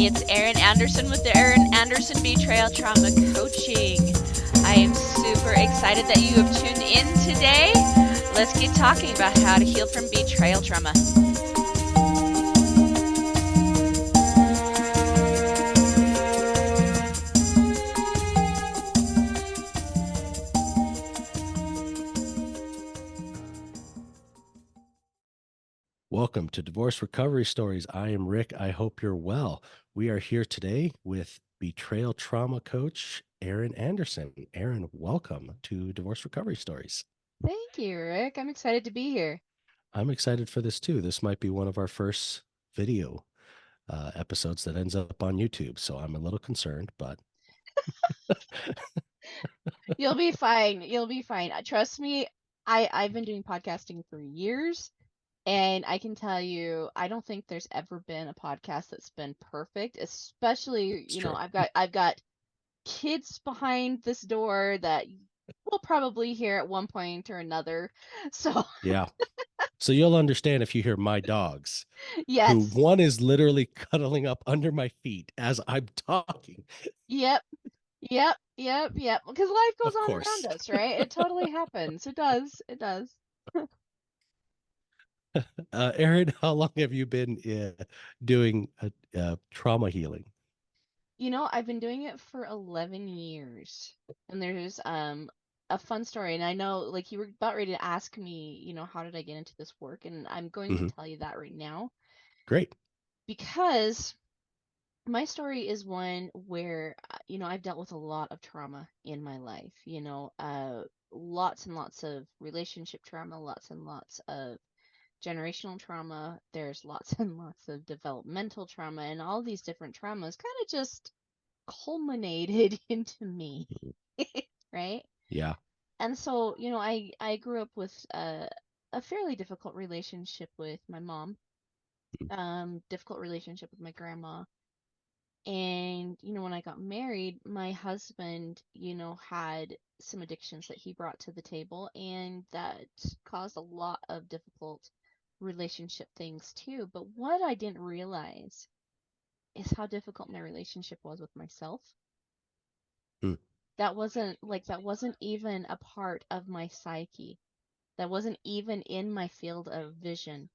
It's Erin Anderson with the Erin Anderson Betrayal Trauma Coaching. I am super excited that you have tuned in today. Let's get talking about how to heal from betrayal trauma. Welcome to Divorce Recovery Stories. I am Rick. I hope you're well. We are here today with betrayal trauma coach Erin Anderson. Erin, welcome to Divorce Recovery Stories. Thank you, Rick. I'm excited to be here. I'm excited for this too. This might be one of our first video episodes that ends up on YouTube, so I'm a little concerned, but You'll be fine. You'll be fine. Trust me, I've been doing podcasting for years, and I can tell you, I don't think there's ever been a podcast that's been perfect, especially, it's true. I've got kids behind this door that we'll probably hear at one point or another. So, Yeah. So you'll understand if you hear my dogs, who yes. one is literally cuddling up under my feet as I'm talking. Yep. Yep. Because life goes Of on course. around us, right? It totally happens. It does. It does. Erin, how long have you been doing trauma healing? I've been doing it for 11 years. And there's a fun story. And I know like you were about ready to ask me, how did I get into this work? And I'm going to Mhm. tell you that right now Great. because my story is one where I've dealt with a lot of trauma in my life, lots and lots of relationship trauma, lots and lots of generational trauma. There's lots and lots of developmental trauma, and all these different traumas kind of just culminated into me, right? Yeah. And so, I grew up with a fairly difficult relationship with my mom, difficult relationship with my grandma. And, when I got married, my husband, had some addictions that he brought to the table, and that caused a lot of difficult relationship things too. But what I didn't realize is how difficult my relationship was with myself. Mm. That wasn't even a part of my psyche. That wasn't even in my field of vision,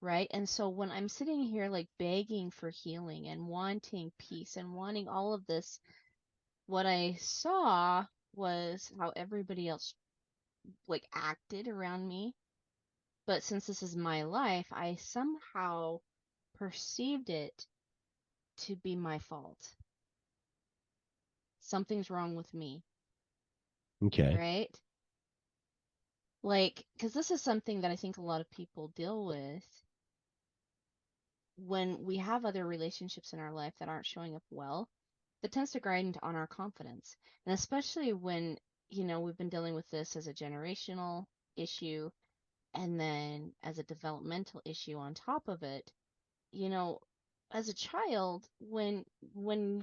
right? And so when I'm sitting here like begging for healing and wanting peace and wanting all of this, what I saw was how everybody else like acted around me. But since this is my life, I somehow perceived it to be my fault. Something's wrong with me, Okay. right? Like, because this is something that I think a lot of people deal with when we have other relationships in our life that aren't showing up well, that tends to grind on our confidence. And especially when, we've been dealing with this as a generational issue and then as a developmental issue on top of it, you know, as a child, when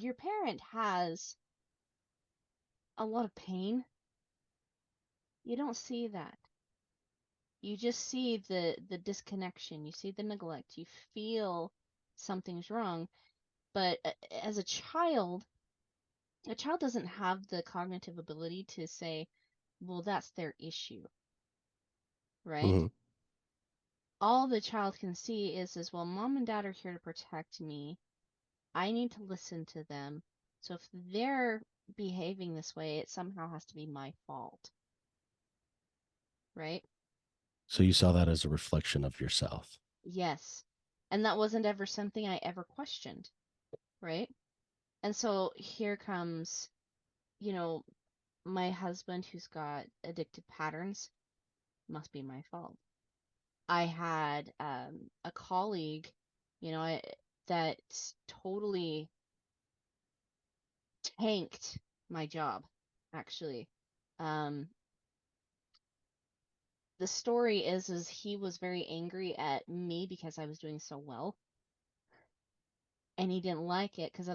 your parent has a lot of pain, you don't see that. You just see the disconnection, you see the neglect, you feel something's wrong. But as a child doesn't have the cognitive ability to say, well, that's their issue, right? Hmm. All the child can see is, well, mom and dad are here to protect me. I need to listen to them. So if they're behaving this way, it somehow has to be my fault, right? So you saw that as a reflection of yourself. Yes. And that wasn't ever something I ever questioned, right? And so here comes, you know, my husband who's got addictive patterns must be my fault. I had a colleague, that totally tanked my job, actually. Um, the story is he was very angry at me because I was doing so well, and he didn't like it because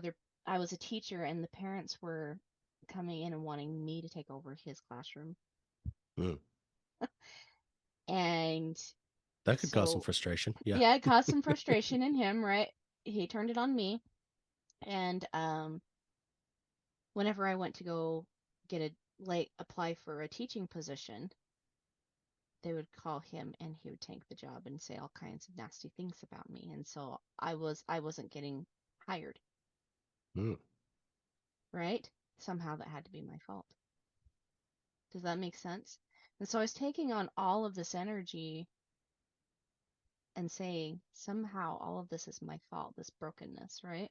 I was a teacher and the parents were coming in and wanting me to take over his classroom. Mm. And That could cause some so, frustration. Yeah. yeah, it caused some frustration in him, right? He turned it on me. And whenever I went to go get apply for a teaching position, they would call him and he would tank the job and say all kinds of nasty things about me. And so I wasn't getting hired, Mm. right? Somehow that had to be my fault. Does that make sense? And so I was taking on all of this energy and saying somehow all of this is my fault, this brokenness, right?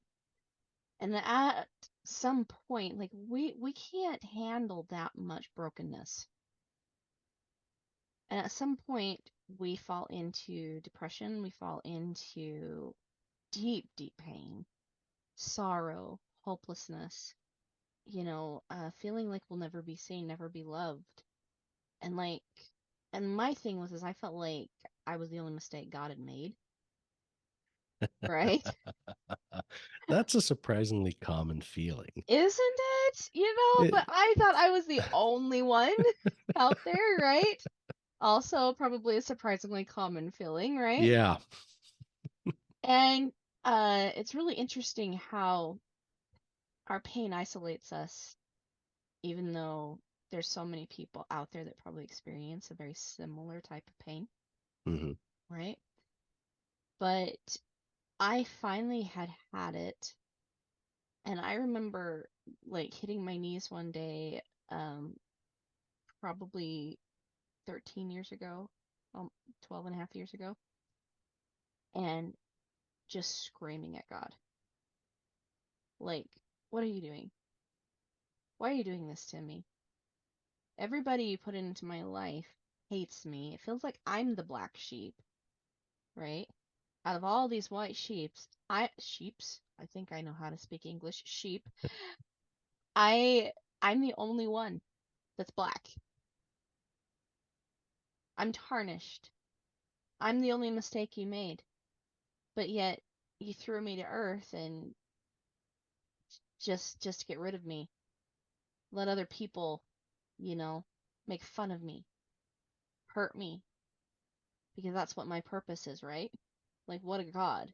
And at some point, like we can't handle that much brokenness. And at some point we fall into depression, we fall into deep, deep pain, sorrow, hopelessness, feeling like we'll never be seen, never be loved. And like, and my thing was, is I felt like I was the only mistake God had made, right? That's a surprisingly common feeling. Isn't it? But It, I thought I was the only one out there, right? Also, probably a surprisingly common feeling, right? yeah. And it's really interesting how our pain isolates us, even though there's so many people out there that probably experience a very similar type of pain, Hmm. right? But I finally had it, and I remember like hitting my knees one day, um, probably 13 years ago, 12 and a half years ago, and just screaming at God. Like, what are you doing? Why are you doing this to me? Everybody you put into my life hates me. It feels like I'm the black sheep, right? Out of all these white sheeps, I think I know how to speak English, sheep. I I'm the only one that's black. I'm tarnished. I'm the only mistake you made. But yet you threw me to earth and just to get rid of me. Let other people, you know, make fun of me, hurt me, because that's what my purpose is, right? Like what a god.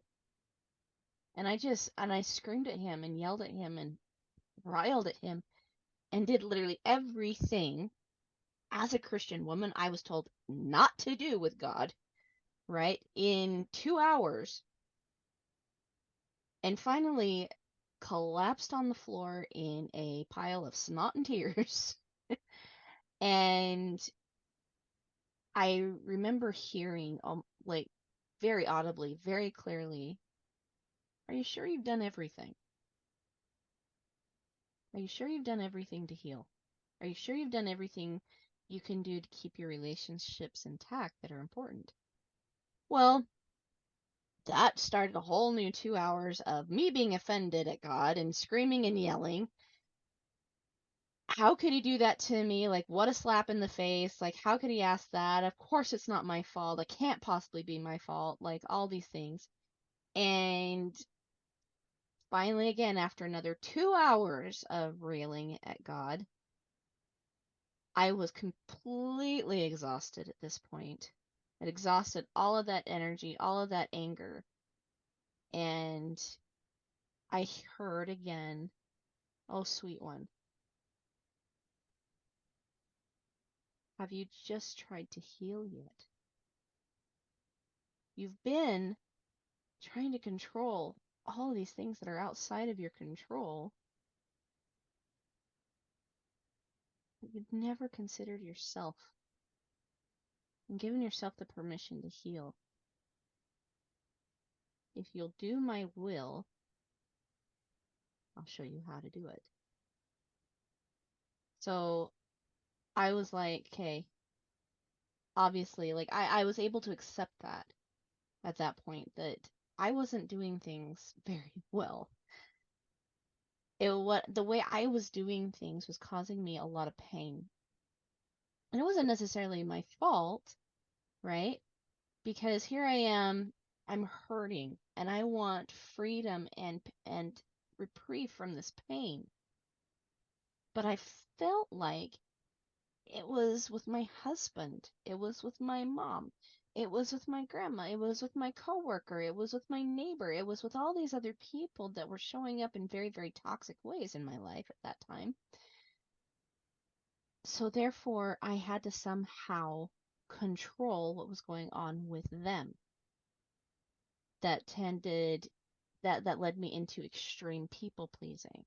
And I screamed at him and yelled at him and riled at him and did literally everything as a Christian woman I was told not to do with God, right? In 2 hours, and finally collapsed on the floor in a pile of snot and tears. And I remember hearing, like, very audibly, very clearly, "Are you sure you've done everything? Are you sure you've done everything to heal? Are you sure you've done everything you can do to keep your relationships intact that are important?" Well, that started a whole new 2 hours of me being offended at God and screaming and yelling. How could he do that to me? Like, what a slap in the face. Like, how could he ask that? Of course, it's not my fault. It can't possibly be my fault. Like, all these things. And finally, again, after another 2 hours of railing at God, I was completely exhausted at this point. It exhausted all of that energy, all of that anger. And I heard again, "Oh, sweet one, have you just tried to heal yet? You've been trying to control all of these things that are outside of your control, but you've never considered yourself and given yourself the permission to heal. If you'll do my will, I'll show you how to do it." So I was like, okay, obviously, like I was able to accept that at that point, that I wasn't doing things very well. What the way I was doing things was causing me a lot of pain. And it wasn't necessarily my fault, right? Because here I am, I'm hurting and I want freedom and reprieve from this pain. But I felt like it was with my husband, it was with my mom, It was with my grandma, it was with my coworker, it was with my neighbor, it was with all these other people that were showing up in very, very toxic ways in my life at that time. So therefore, I had to somehow control what was going on with them. That tended that led me into extreme people pleasing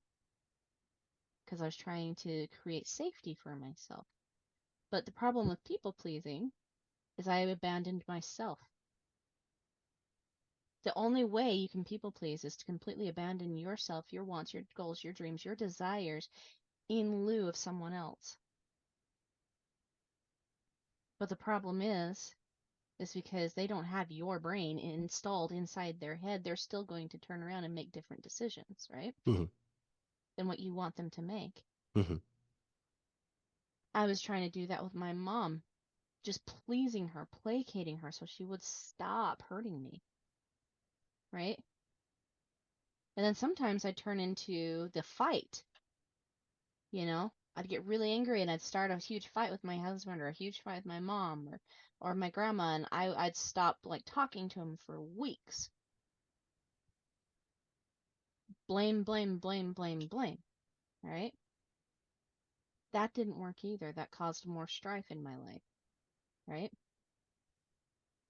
because I was trying to create safety for myself. But the problem with people pleasing is I abandoned myself. The only way you can people please is to completely abandon yourself, your wants, your goals, your dreams, your desires in lieu of someone else. But the problem is because they don't have your brain installed inside their head, they're still going to turn around and make different decisions, right? Hmm. Than what you want them to make. Hmm. I was trying to do that with my mom, just pleasing her, placating her so she would stop hurting me, right? And then sometimes I'd turn into the fight, you know? I'd get really angry and I'd start a huge fight with my husband or a huge fight with my mom or my grandma, and I'd stop like talking to him for weeks. Blame, blame, blame, blame, blame, right? That didn't work either. That caused more strife in my life, right?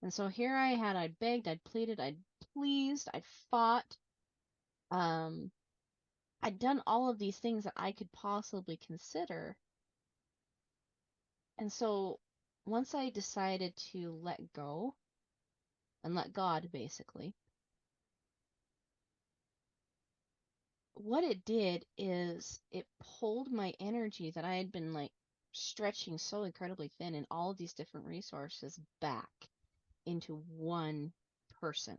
And so here I'd begged, I'd pleaded, I'd pleased, I'd fought. Um, I'd done all of these things that I could possibly consider. And so once I decided to let go and let God, basically, what it did is it pulled my energy that I had been like stretching so incredibly thin in all of these different resources back into one person.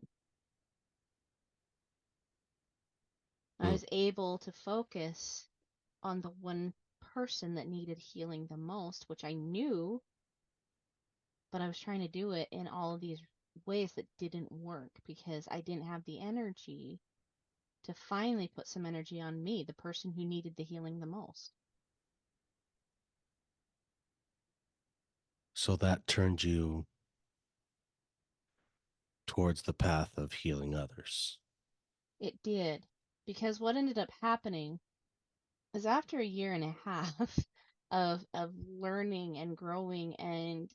I Hmm. was able to focus on the one person that needed healing the most, which I knew, but I was trying to do it in all of these ways that didn't work because I didn't have the energy to finally put some energy on me, the person who needed the healing the most. So that turned you towards the path of healing others. It did. Because what ended up happening is after a year and a half of learning and growing and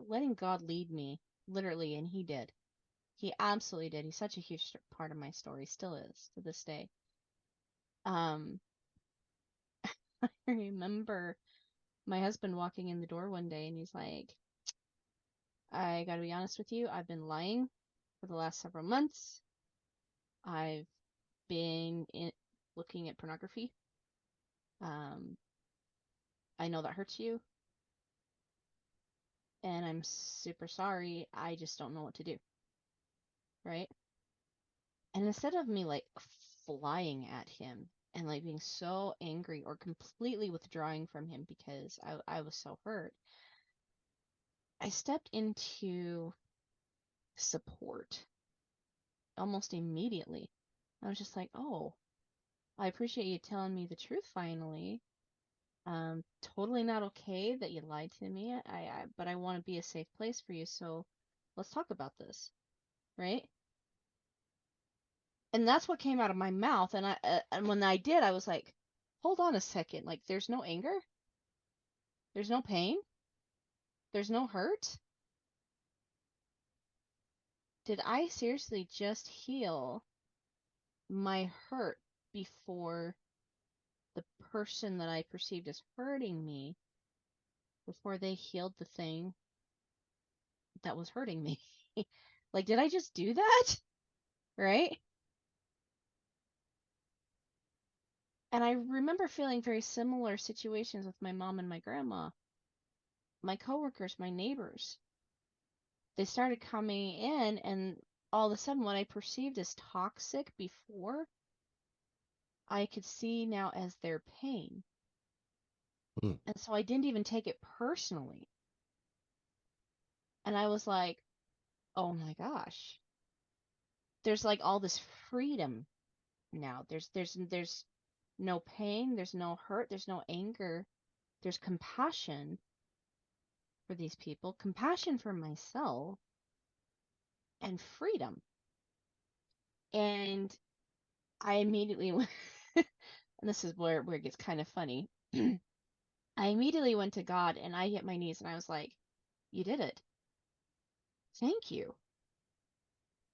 letting God lead me, literally, and He did. He absolutely did. He's such a huge part of my story, still is to this day. Um, I remember my husband walking in the door one day and he's like, I gotta be honest with you, I've been lying for the last several months. I've been looking at pornography. Um, I know that hurts you, and I'm super sorry. I just don't know what to do, right? And instead of me like flying at him and like being so angry or completely withdrawing from him because I was so hurt, I stepped into support almost immediately. I was just like, oh, I appreciate you telling me the truth finally. Totally not okay that you lied to me. But I want to be a safe place for you, so let's talk about this, right? And that's what came out of my mouth. And and when I did, I was like, hold on a second. Like, there's no anger, there's no pain, there's no hurt. Did I seriously just heal my hurt before the person that I perceived as hurting me, before they healed the thing that was hurting me? Like, did I just do that? Right? And I remember feeling very similar situations with my mom and my grandma, my coworkers, my neighbors. They started coming in, and all of a sudden, what I perceived as toxic before, I could see now as their pain. Hmm. And so I didn't even take it personally. And I was like, oh my gosh, there's like all this freedom now. There's no pain, there's no hurt, there's no anger, there's compassion for these people, compassion for myself. and freedom. And I immediately went, and this is where it gets kind of funny. I immediately went to God and I hit my knees and I was like, "You did it. Thank you.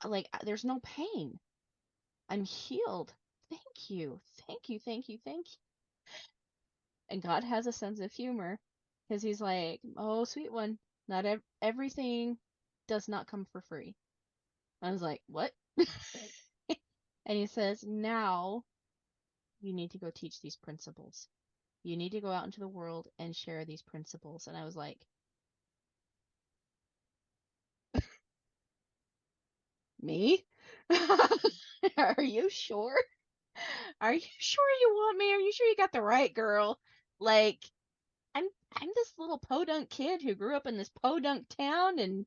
Like, there's no pain. I'm healed. Thank you. Thank you. Thank you. Thank you." And God has a sense of humor because he's like, "Oh, sweet one, not everything does not come for free." I was like, "What?" And he says, "Now you need to go teach these principles. You need to go out into the world and share these principles." And I was like, "Me? Are you sure? Are you sure you want me? Are you sure you got the right girl? Like, I'm I'm this little podunk kid who grew up in this podunk town, and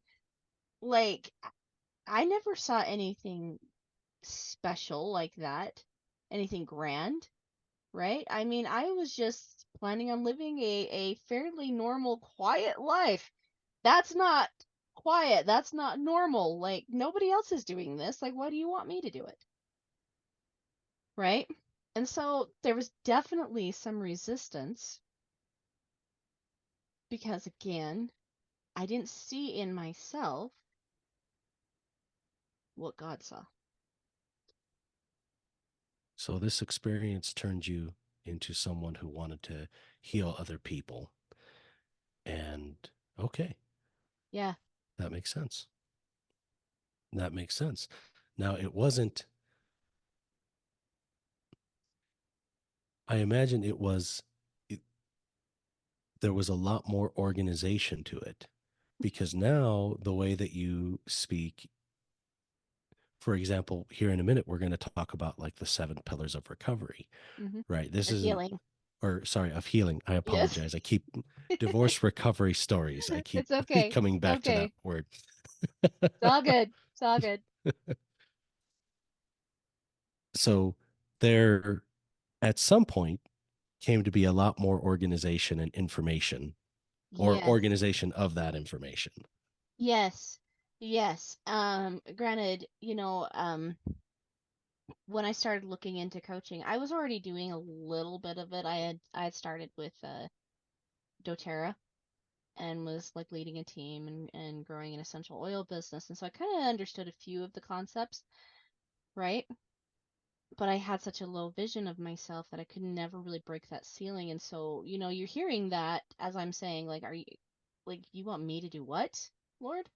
like I never saw anything special like that, anything grand, right? I mean, I was just planning on living a fairly normal, quiet life. That's not quiet. That's not normal. Like, nobody else is doing this. Like, why do you want me to do it? Right? And so there was definitely some resistance because, again, I didn't see in myself what God saw. So this experience turned you into someone who wanted to heal other people. And okay, Yeah. that makes sense. That makes sense. Now, it wasn't, I imagine it, there was a lot more organization to it because now the way that you speak, for example, here in a minute, we're going to talk about like the 7 pillars of recovery, Hmm. right? This Or isn't, healing. or sorry, of healing. I Yes. apologize. I keep divorce recovery stories. I keep It's okay. coming It's back to that okay. word. It's all good. It's all good. So there, at some point, came to be a lot more organization and information or Yes. organization of that information. Yes. Yes. Granted, when I started looking into coaching, I was already doing a little bit of it. I had started with doTERRA and was like leading a team and growing an essential oil business. And so I kind of understood a few of the concepts, right? But I had such a low vision of myself that I could never really break that ceiling. And so, you're hearing that as I'm saying, like, are you, like, you want me to do what, Lord?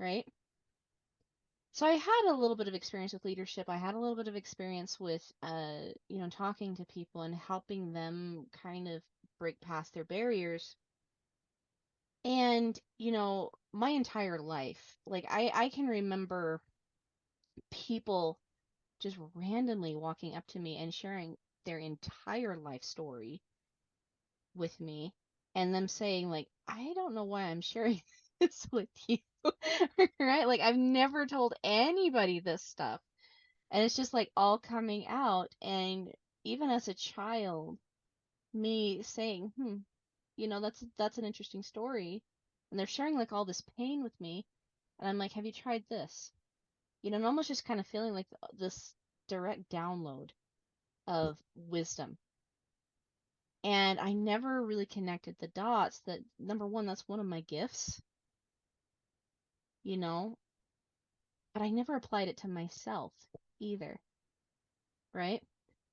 Right? So I had a little bit of experience with leadership. I had a little bit of experience with, talking to people and helping them kind of break past their barriers. And, my entire life, like, I can remember people just randomly walking up to me and sharing their entire life story with me and them saying like, "I don't know why I'm sharing this with you." Right? Like, I've never told anybody this stuff. And it's just like all coming out. And even as a child, me saying, that's an interesting story. And they're sharing like all this pain with me. And I'm like, "Have you tried this?" And almost just kind of feeling like this direct download of wisdom. And I never really connected the dots that, number one, that's one of my gifts, you know, but I never applied it to myself either, right?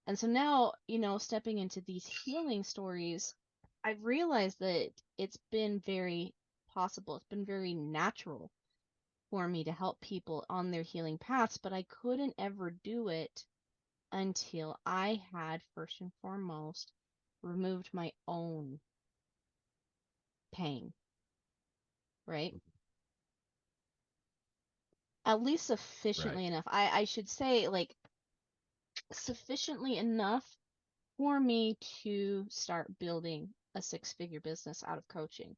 And so now, stepping into these healing stories, I've realized that it's been very possible, it's been very natural for me to help people on their healing paths, but I couldn't ever do it until I had, first and foremost, removed my own pain, right? At least Right. sufficiently enough. I should say, like, sufficiently enough for me to start building a six-figure business out of coaching,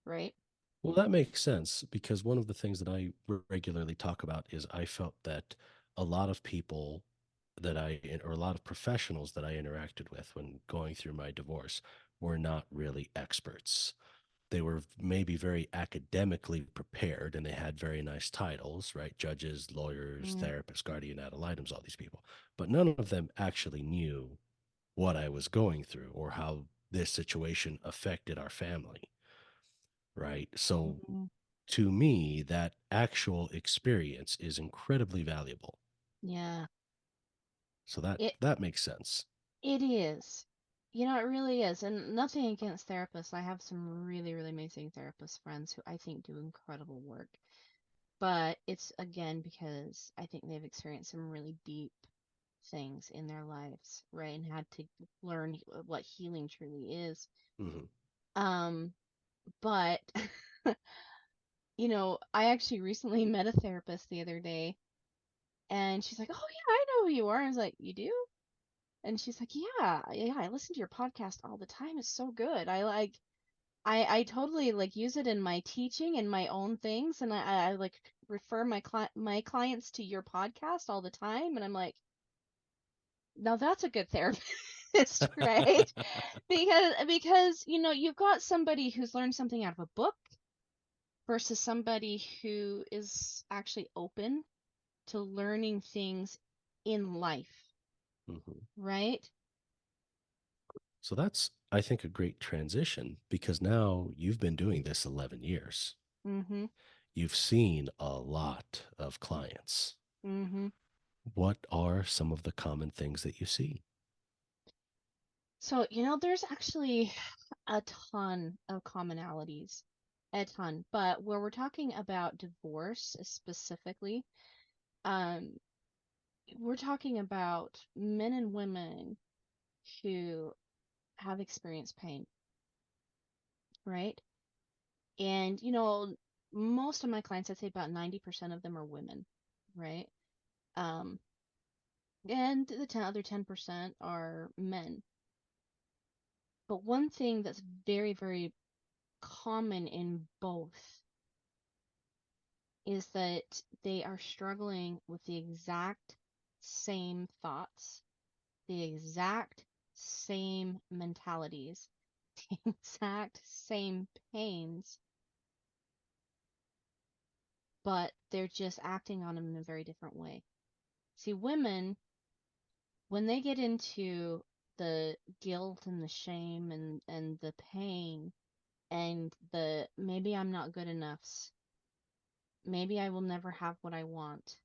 right? Well, that makes sense because one of the things that I regularly talk about is I felt that a lot of people or a lot of professionals that I interacted with when going through my divorce were not really experts they were maybe very academically prepared and they had very nice titles, right? Judges, lawyers, Mm, therapists, guardian ad litem's, all these people. But none of them actually knew what I was going through or how this situation affected our family, right? So mm, to me, that actual experience is incredibly valuable. yeah. So that It that makes sense. it is. It really is. And nothing against therapists. I have some really, really amazing therapist friends who I think do incredible work. But it's again because I think they've experienced some really deep things in their lives, right? And had to learn what healing truly is. Hmm. Um, but I actually recently met a therapist the other day, and she's like, "Oh yeah, I know who you are." I was like, "You do?" And she's like, "Yeah, yeah, I listen to your podcast all the time. It's so good. I totally like use it in my teaching and my own things, and I like refer my clients to your podcast all the time." And I'm like, "Now that's a good therapist, right?" Because you've got somebody who's learned something out of a book versus somebody who is actually open to learning things in life, Hmm. right? So that's, I think, a great transition because now you've been doing this 11 years. Mm-hmm. You've seen a lot of clients. Mm-hmm. What are some of the common things that you see? So, there's actually a ton of commonalities, a ton. But where we're talking about divorce specifically, um, we're talking about men and women who have experienced pain, right? And, most of my clients, I'd say about 90% of them are women, right? Um, and the other 10% are men. But one thing that's very, very common in both is that they are struggling with the exact same thoughts, the exact same mentalities, the exact same pains, but they're just acting on them in a very different way. See, women, when they get into the guilt and the shame and the pain and the maybe I'm not good enough, maybe I will never have what I want,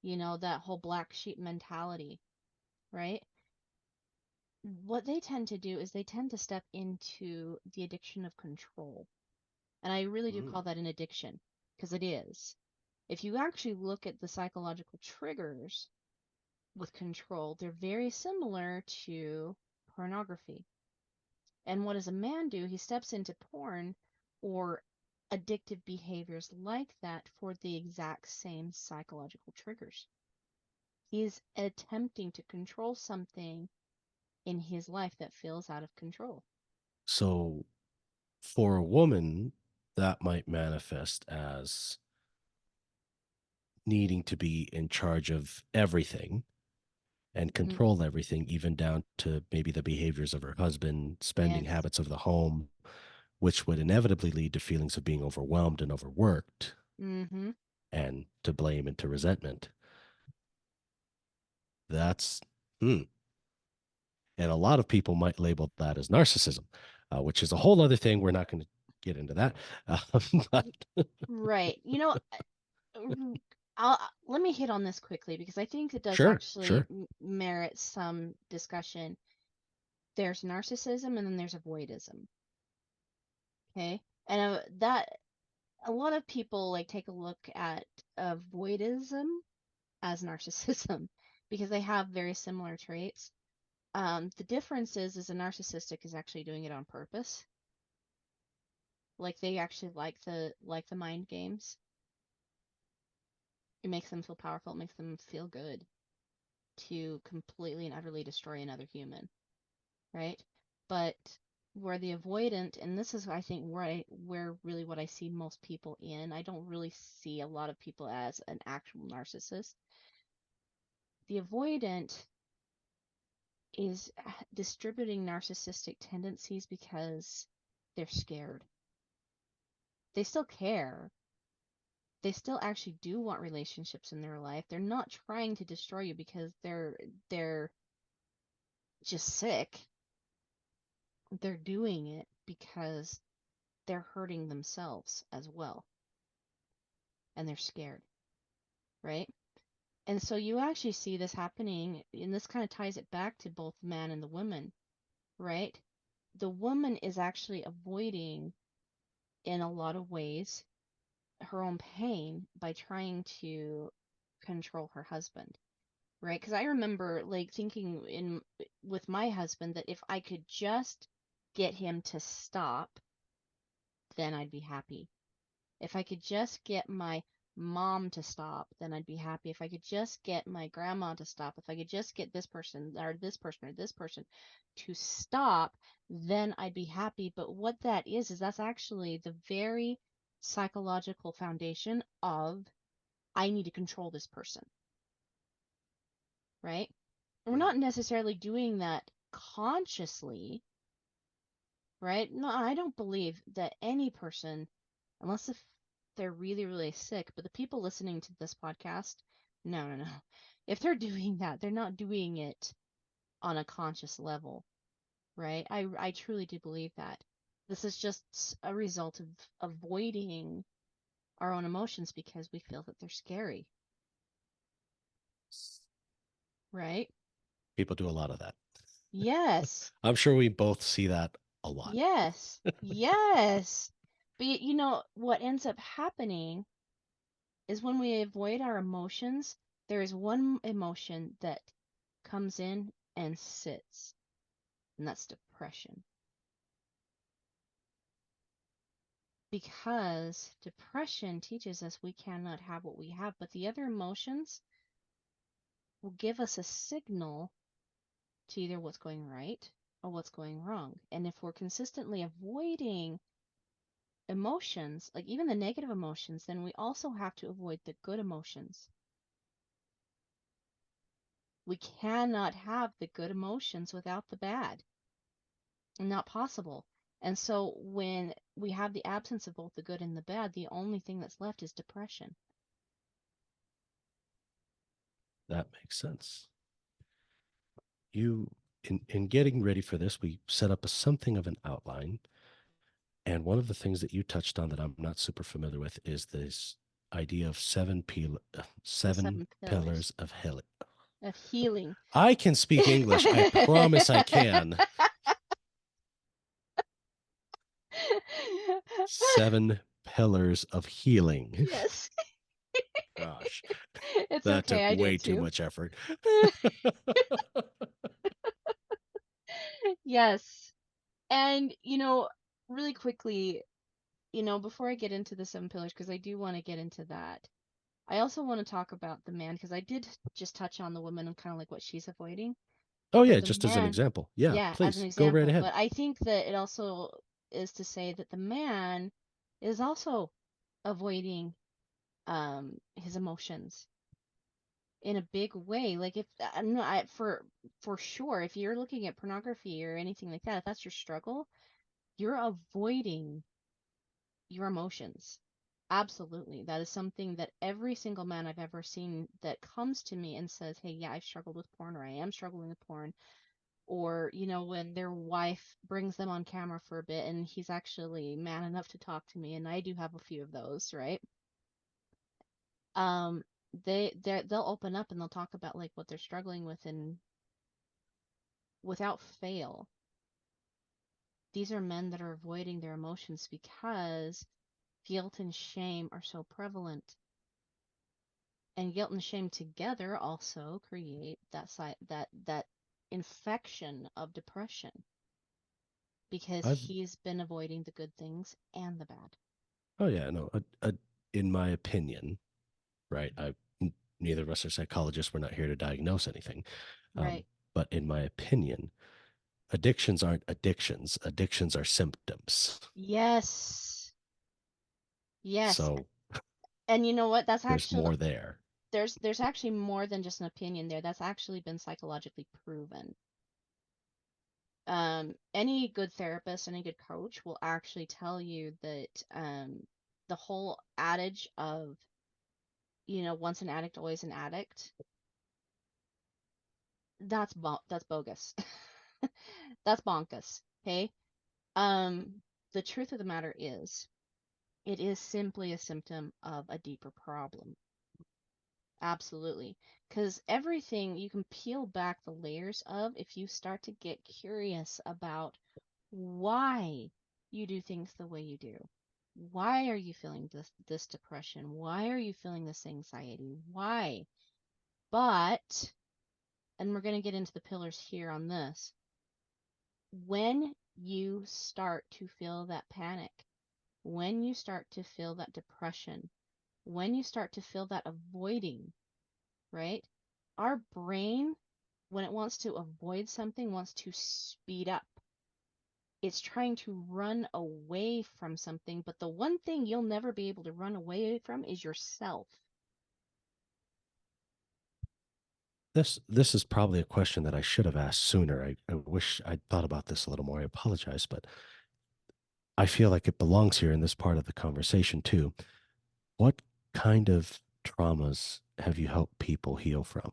that whole black sheep mentality, right? What they tend to do is they tend to step into the addiction of control. And I really do Mm. call that an addiction because it is. If you actually look at the psychological triggers with control, they're very similar to pornography. And what does a man do? He steps into porn or addictive behaviors like that for the exact same psychological triggers. He's attempting to control something in his life that feels out of control. So for a woman, that might manifest as needing to be in charge of everything and Hmm. control everything, even down to maybe the behaviors of her husband, spending Yes. habits of the home, which would inevitably lead to feelings of being overwhelmed and overworked Mm-hmm. and to blame and to resentment. That's, hmm. And a lot of people might label that as narcissism, which is a whole other thing. We're not going to get into that. But Right. Uh, let me hit on this quickly because I think it does sure, actually sure. merit some discussion. There's narcissism and then there's avoidism. Okay. And that a lot of people like take a look at avoidism as narcissism because they have very similar traits. The difference is a narcissistic is actually doing it on purpose. Like they actually like the mind games. It makes them feel powerful. It makes them feel good to completely and utterly destroy another human, right? But where the avoidant, and this is I think where really what I see most people in, I don't really see a lot of people as an actual narcissist. The avoidant is distributing narcissistic tendencies because they're scared. they still care. They still actually do want relationships in their life. They're not trying to destroy you because they're just sick. They're doing it because they're hurting themselves as well, and they're scared, right? And so you actually see this happening, and this kind of ties it back to both the man and the woman, right? The woman is actually avoiding, in a lot of ways, her own pain by trying to control her husband, right? Because I remember like thinking in with my husband that if I could just get him to stop, then I'd be happy. If I could just get my mom to stop, then I'd be happy. If I could just get my grandma to stop, if I could just get this person or this person or this person to stop, then I'd be happy. But what that is that's actually the very psychological foundation of I need to control this person, right? We're Mm. not necessarily doing that consciously, right? No, I don't believe that any person, unless if they're really, really sick, but the people listening to this podcast, no, no, no. If they're doing that, they're not doing it on a conscious level, right? I truly do believe that. This is just a result of avoiding our own emotions because we feel that they're scary, right? People do a lot of that. Yes. I'm sure we both see that a lot. Yes. Yes. But what ends up happening is when we avoid our emotions, there is one emotion that comes in and sits, and that's depression. Because depression teaches us we cannot have what we have, but the other emotions will give us a signal to either what's going right or what's going wrong. And if we're consistently avoiding emotions, like even the negative emotions, then we also have to avoid the good emotions. We cannot have the good emotions without the bad. Not possible. And so when we have the absence of both the good and the bad, the only thing that's left is depression. That makes sense. You, in getting ready for this, we set up something of an outline. And one of the things that you touched on that I'm not super familiar with is this idea of The seven seven pillars pillars of hell. of healing. I can speak English. I promise I can. Seven pillars of healing. Yes. Gosh, It's that okay. took I do way it too too. much effort. Yes. And, really quickly, before I get into the seven pillars, because I do want to get into that, I also want to talk about the man, because I did just touch on the woman and kind of like what she's avoiding. Oh, But yeah, the just as an man, example. Yeah, yeah, as an please go right example. ahead. But I think that it also is to say that the man is also avoiding his emotions in a big way. Like if no, for sure, if you're looking at pornography or anything like that, if that's your struggle, you're avoiding your emotions. Absolutely. That is something that every single man I've ever seen that comes to me and says, "Hey, yeah, I've struggled with porn, or I am struggling with porn," or when their wife brings them on camera for a bit and he's actually man enough to talk to me, and I do have a few of those, right? um they'll open up and they'll talk about like what they're struggling with, and without fail these are men that are avoiding their emotions because guilt and shame are so prevalent, and guilt and shame together also create that infection of depression because I've, he's been avoiding the good things and the bad. oh, yeah, no, in my opinion, right? Neither of us are psychologists. We're not here to diagnose anything. Right. But in my opinion, addictions aren't addictions. Addictions are symptoms. Yes. Yes. So And you know what? That's there's actually more there. there's actually more than just an opinion there. That's actually been psychologically proven. Any good therapist, any good coach will actually tell you that the whole adage of, once an addict, always an addict, that's bogus. That's bonkus. Okay. Um, the truth of the matter is, it is simply a symptom of a deeper problem. Absolutely. Because everything you can peel back the layers of if you start to get curious about why you do things the way you do. Why are you feeling this depression? Why are you feeling this anxiety? Why? But, and we're going to get into the pillars here on this, when you start to feel that panic, when you start to feel that depression, when you start to feel that avoiding, right? Our brain, when it wants to avoid something, wants to speed up. It's trying to run away from something, but the one thing you'll never be able to run away from is yourself. This is probably a question that I should have asked sooner. I wish I'd thought about this a little more. I apologize, but I feel like it belongs here in this part of the conversation too. What kind of traumas have you helped people heal from?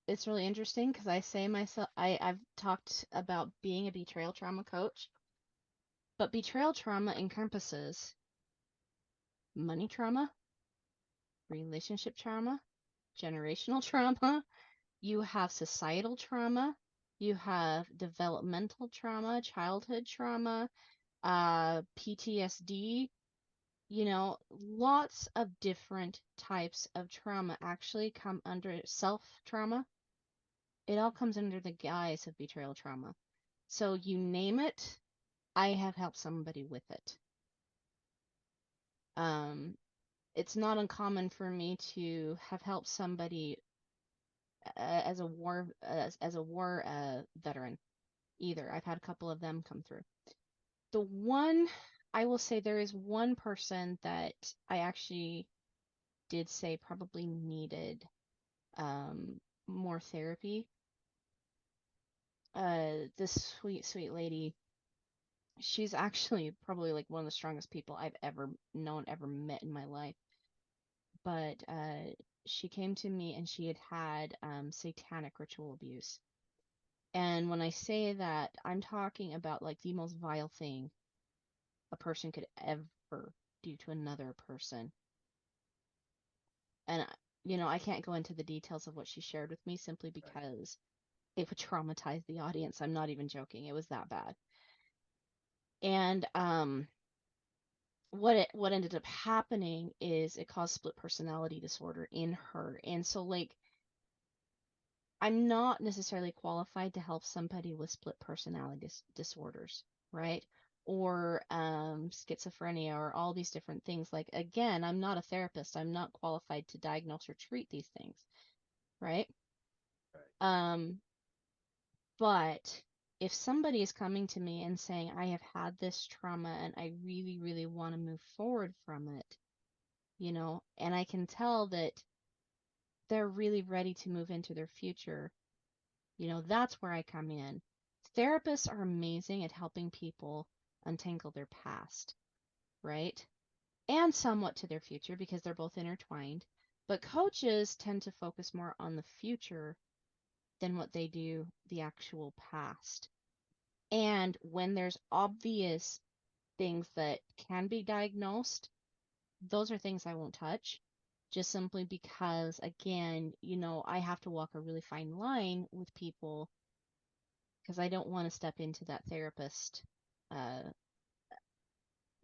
It's really interesting because I say myself, I've talked about being a betrayal trauma coach, but betrayal trauma encompasses money trauma, relationship trauma, generational trauma, you have societal trauma, you have developmental trauma, childhood trauma, PTSD, lots of different types of trauma actually come under self trauma. It all comes under the guise of betrayal trauma. So you name it, I have helped somebody with it. Um, it's not uncommon for me to have helped somebody as a war veteran either. I've had a couple of them come through. The one I will say there is one person that I actually did say probably needed more therapy. This sweet, sweet lady, she's actually probably like one of the strongest people I've ever known, ever met in my life. But she came to me and she had had satanic ritual abuse. And when I say that, I'm talking about like the most vile thing a person could ever do to another person. And, I can't go into the details of what she shared with me simply because it would traumatize the audience. I'm not even joking. It was that bad. And what ended up happening is it caused split personality disorder in her. And so like I'm not necessarily qualified to help somebody with split personality disorders, right? Or schizophrenia or all these different things. Like, again, I'm not a therapist. I'm not qualified to diagnose or treat these things, right? Um, but if somebody is coming to me and saying, I have had this trauma and I really, really want to move forward from it, and I can tell that they're really ready to move into their future, that's where I come in. Therapists are amazing at helping people untangle their past, right? And somewhat to their future because they're both intertwined. But coaches tend to focus more on the future than what they do the actual past. And when there's obvious things that can be diagnosed, those are things I won't touch. Just simply because, again, I have to walk a really fine line with people because I don't want to step into that therapist uh,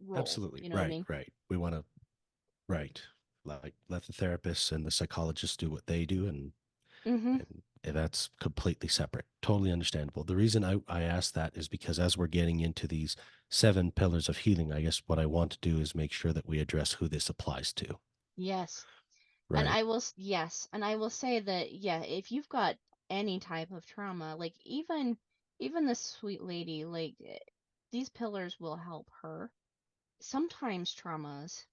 role. Absolutely. You know what I Right, mean? right. We want to, right. Like let the therapists and the psychologists do what they do, Mm-hmm. and that's completely separate. Totally understandable. The reason I ask that is because as we're getting into these 7 pillars of healing, I guess what I want to do is make sure that we address who this applies to. Yes. And Right. yes, and I will say that, yeah, if you've got any type of trauma, like even this sweet lady, like these pillars will help her. Sometimes traumas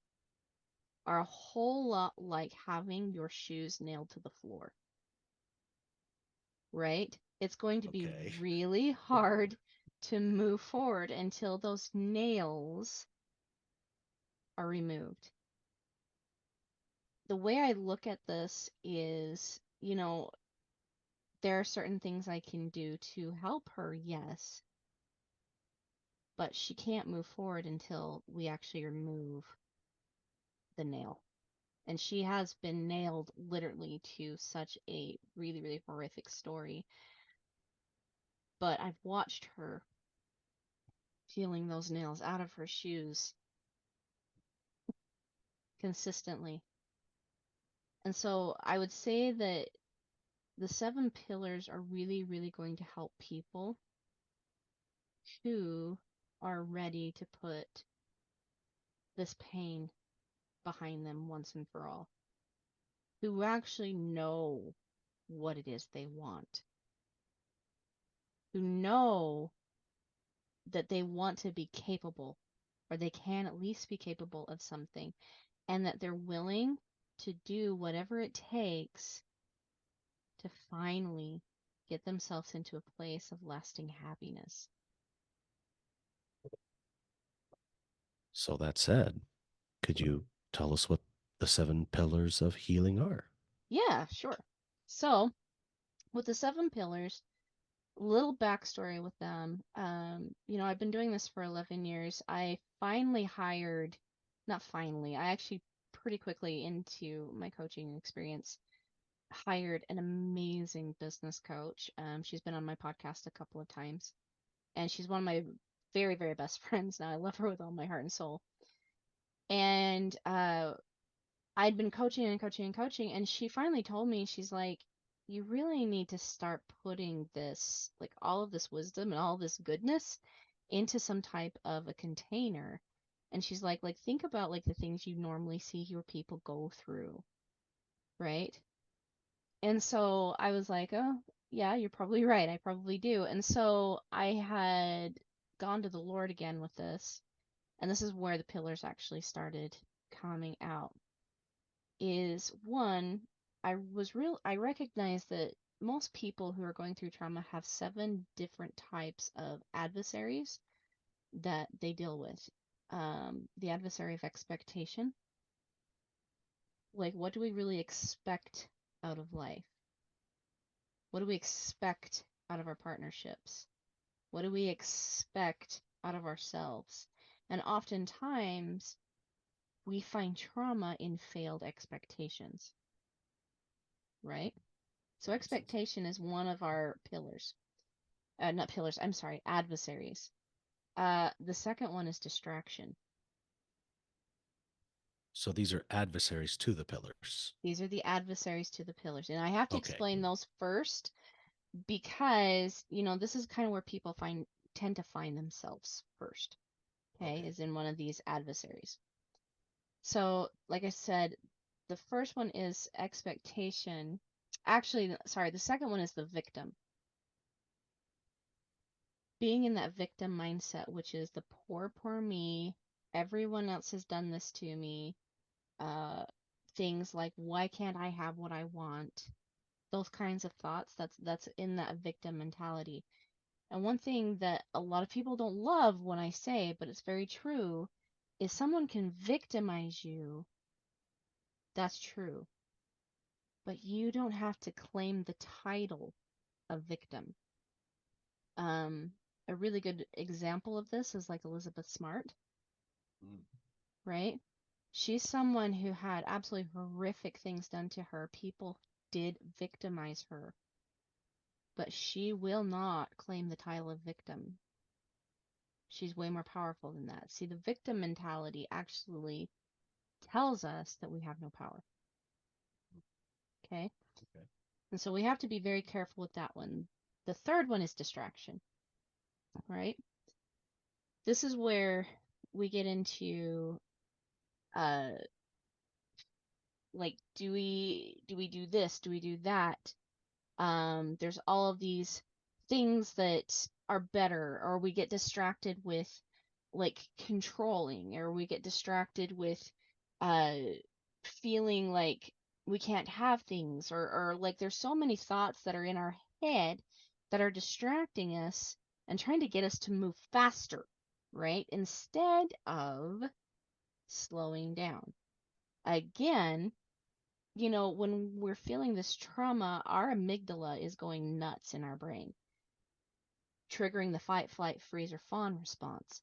are a whole lot like having your shoes nailed to the floor, right? It's going to be Okay. really hard to move forward until those nails are removed. The way I look at this is, there are certain things I can do to help her, yes, but she can't move forward until we actually remove the nail. And she has been nailed literally to such a really, really horrific story. But I've watched her peeling those nails out of her shoes consistently. And so I would say that the 7 pillars are really, really going to help people who are ready to put this pain behind them once and for all, who actually know what it is they want, who know that they want to be capable, or they can at least be capable of something, and that they're willing to do whatever it takes to finally get themselves into a place of lasting happiness. So that said, could you tell us what the 7 pillars of healing are? Yeah, sure. So, with the 7 pillars, little backstory with them. I've been doing this for 11 years. I finally hired, not finally, I actually pretty quickly into my coaching experience hired an amazing business coach. She's been on my podcast a couple of times, and she's one of my very, very best friends now. I love her with all my heart and soul. And I'd been coaching and coaching and coaching, and she finally told me, she's like, you really need to start putting this, like all of this wisdom and all this goodness into some type of a container. And she's like think about like the things you normally see your people go through, right? And so I was like, oh, yeah, you're probably right. I probably do. And so I had gone to the Lord again with this, and this is where the pillars actually started coming out. Is one, I recognized that most people who are going through trauma have 7 different types of adversaries that they deal with. The adversary of expectation, like what do we really expect out of life? What do we expect out of our partnerships? What do we expect out of ourselves? And oftentimes we find trauma in failed expectations, right? So That makes sense. expectation is one of our pillars. Not pillars, I'm sorry, adversaries. The second one is distraction. So these are adversaries to the pillars. These are the adversaries to the pillars. And I have to Okay. explain those first because, this is kind of where people tend to find themselves first. Okay, Okay. is in one of these adversaries. So, like I said, the first one is expectation. Actually, sorry, the second one is the victim. Being in that victim mindset, which is the poor, poor me, everyone else has done this to me. Uh, Things like, why can't I have what I want? Those kinds of thoughts, that's in that victim mentality. And one thing that a lot of people don't love when I say, but it's very true, is someone can victimize you. That's true. But you don't have to claim the title of victim. Um, a really good example of this is like Elizabeth Smart, Mm. right? She's someone who had absolutely horrific things done to her. People did victimize her, but she will not claim the title of victim. She's way more powerful than that. See, the victim mentality actually tells us that we have no power. Okay? Okay. And so we have to be very careful with that one. The third one is distraction, right? This is where we get into uh like do we do this? Do we do that? There's all of these things that are better, or we get distracted with like controlling, or we get distracted with uh feeling like we can't have things, or like there's so many thoughts that are in our head that are distracting us and trying to get us to move faster, right? Instead of slowing down. Again, when we're feeling this trauma, our amygdala is going nuts in our brain, triggering the fight, flight, freeze, or fawn response.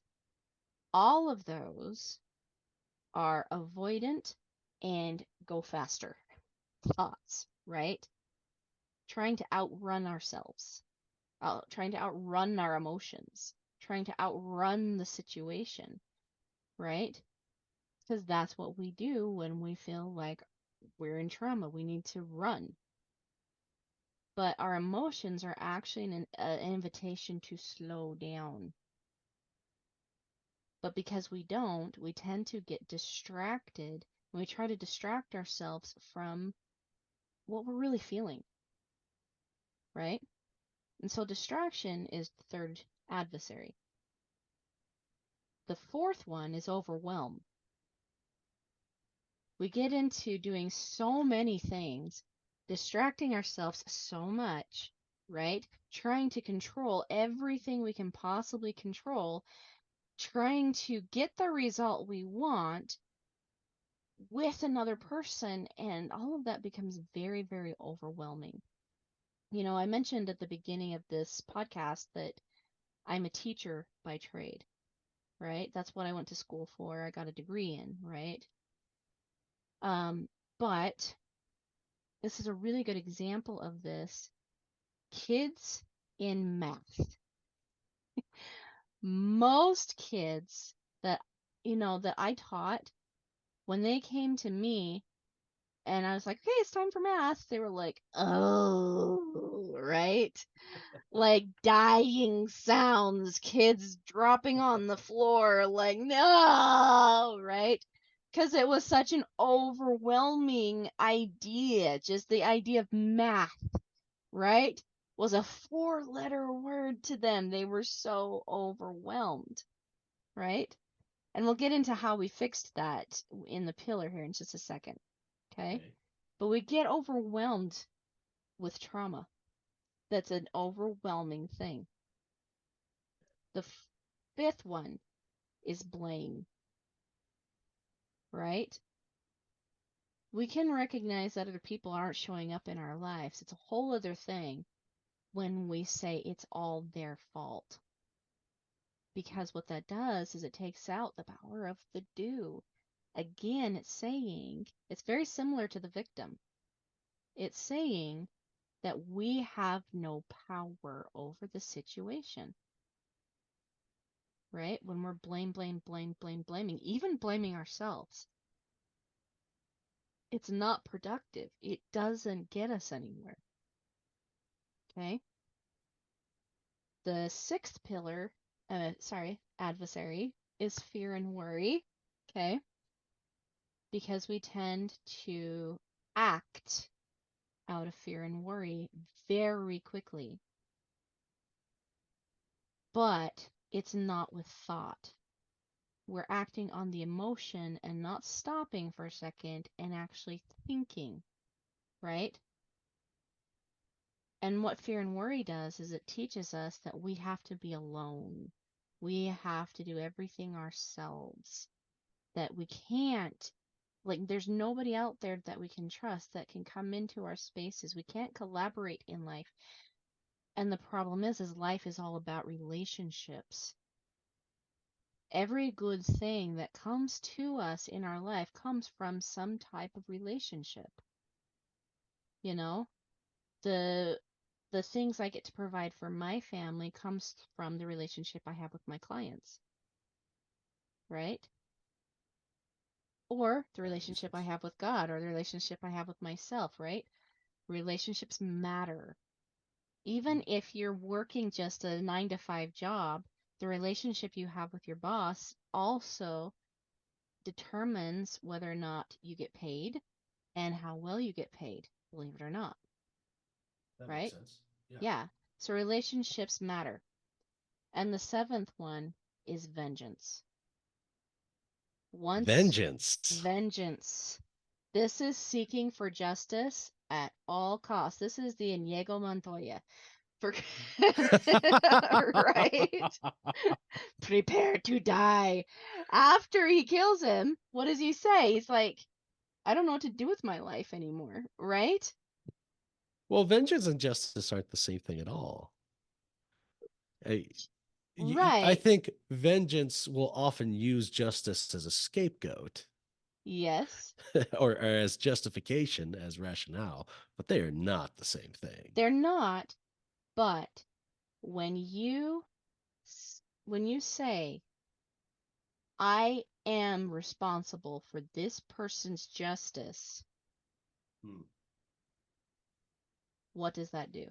All of those are avoidant and go faster thoughts, right? Trying to outrun ourselves, trying to outrun our emotions, trying to outrun the situation, right? Because that's what we do when we feel like we're in trauma. We need to run. But our emotions are actually an invitation to slow down. But because we don't, we tend to get distracted and we try to distract ourselves from what we're really feeling, right? And so distraction is the third adversary. The fourth one is overwhelm. We get into doing so many things, distracting ourselves so much, right? Trying to control everything we can possibly control, trying to get the result we want with another person, and all of that becomes very, very overwhelming. I mentioned at the beginning of this podcast that I'm a teacher by trade, right? That's what I went to school for. I got a degree in, right? But this is a really good example of this. Kids in math. Most kids that that I taught, when they came to me and I was like, "Okay, it's time for math," they were like, "Oh," right? Like dying sounds, kids dropping on the floor, like, "No," right? Because it was such an overwhelming idea, just the idea of math, right? Was a four-letter word to them. They were so overwhelmed, right? And we'll get into how we fixed that in the pillar here in just a second, okay? Okay. But we get overwhelmed with trauma. That's an overwhelming thing. The fifth one is blame, right? We can recognize that other people aren't showing up in our lives. It's a whole other thing when we say it's all their fault. Because what that does is it takes out the power of the do. Again, it's very similar to the victim. It's saying that we have no power over the situation, right? When we're blaming, even blaming ourselves, it's not productive. It doesn't get us anywhere, okay? The sixth pillar, adversary, is fear and worry, okay? Because we tend to act out of fear and worry very quickly. But it's not with thought. We're acting on the emotion and not stopping for a second and actually thinking, right? And what fear and worry does is it teaches us that we have to be alone. We have to do everything ourselves. That we can't, like, there's nobody out there that we can trust that can come into our spaces. We can't collaborate in life. And the problem is life is all about relationships. Every good thing that comes to us in our life comes from some type of relationship. You know, the the things I get to provide for my family comes from the relationship I have with my clients, right? Or the That makes relationship I sense. have with God, or the relationship I have with myself, right? Relationships matter. Even if you're working just a 9 to 5 job, the relationship you have with your boss also determines whether or not you get paid and how well you get paid, believe it or not, That makes right? sense. Yeah. Yeah. So relationships matter. And the seventh one is vengeance. Once Vengeance. vengeance. This is seeking for justice at all costs. This is the Inigo Montoya. For right? Prepare to die. After he kills him, what does he say? He's like, I don't know what to do with my life anymore, right? Well, vengeance and justice aren't the same thing at all. I, I Right. think vengeance will often use justice as a scapegoat Yes. or as justification, as rationale, but they are not the same thing. They're not, but when you when you say I am responsible for this person's justice, Hmm. what does that do?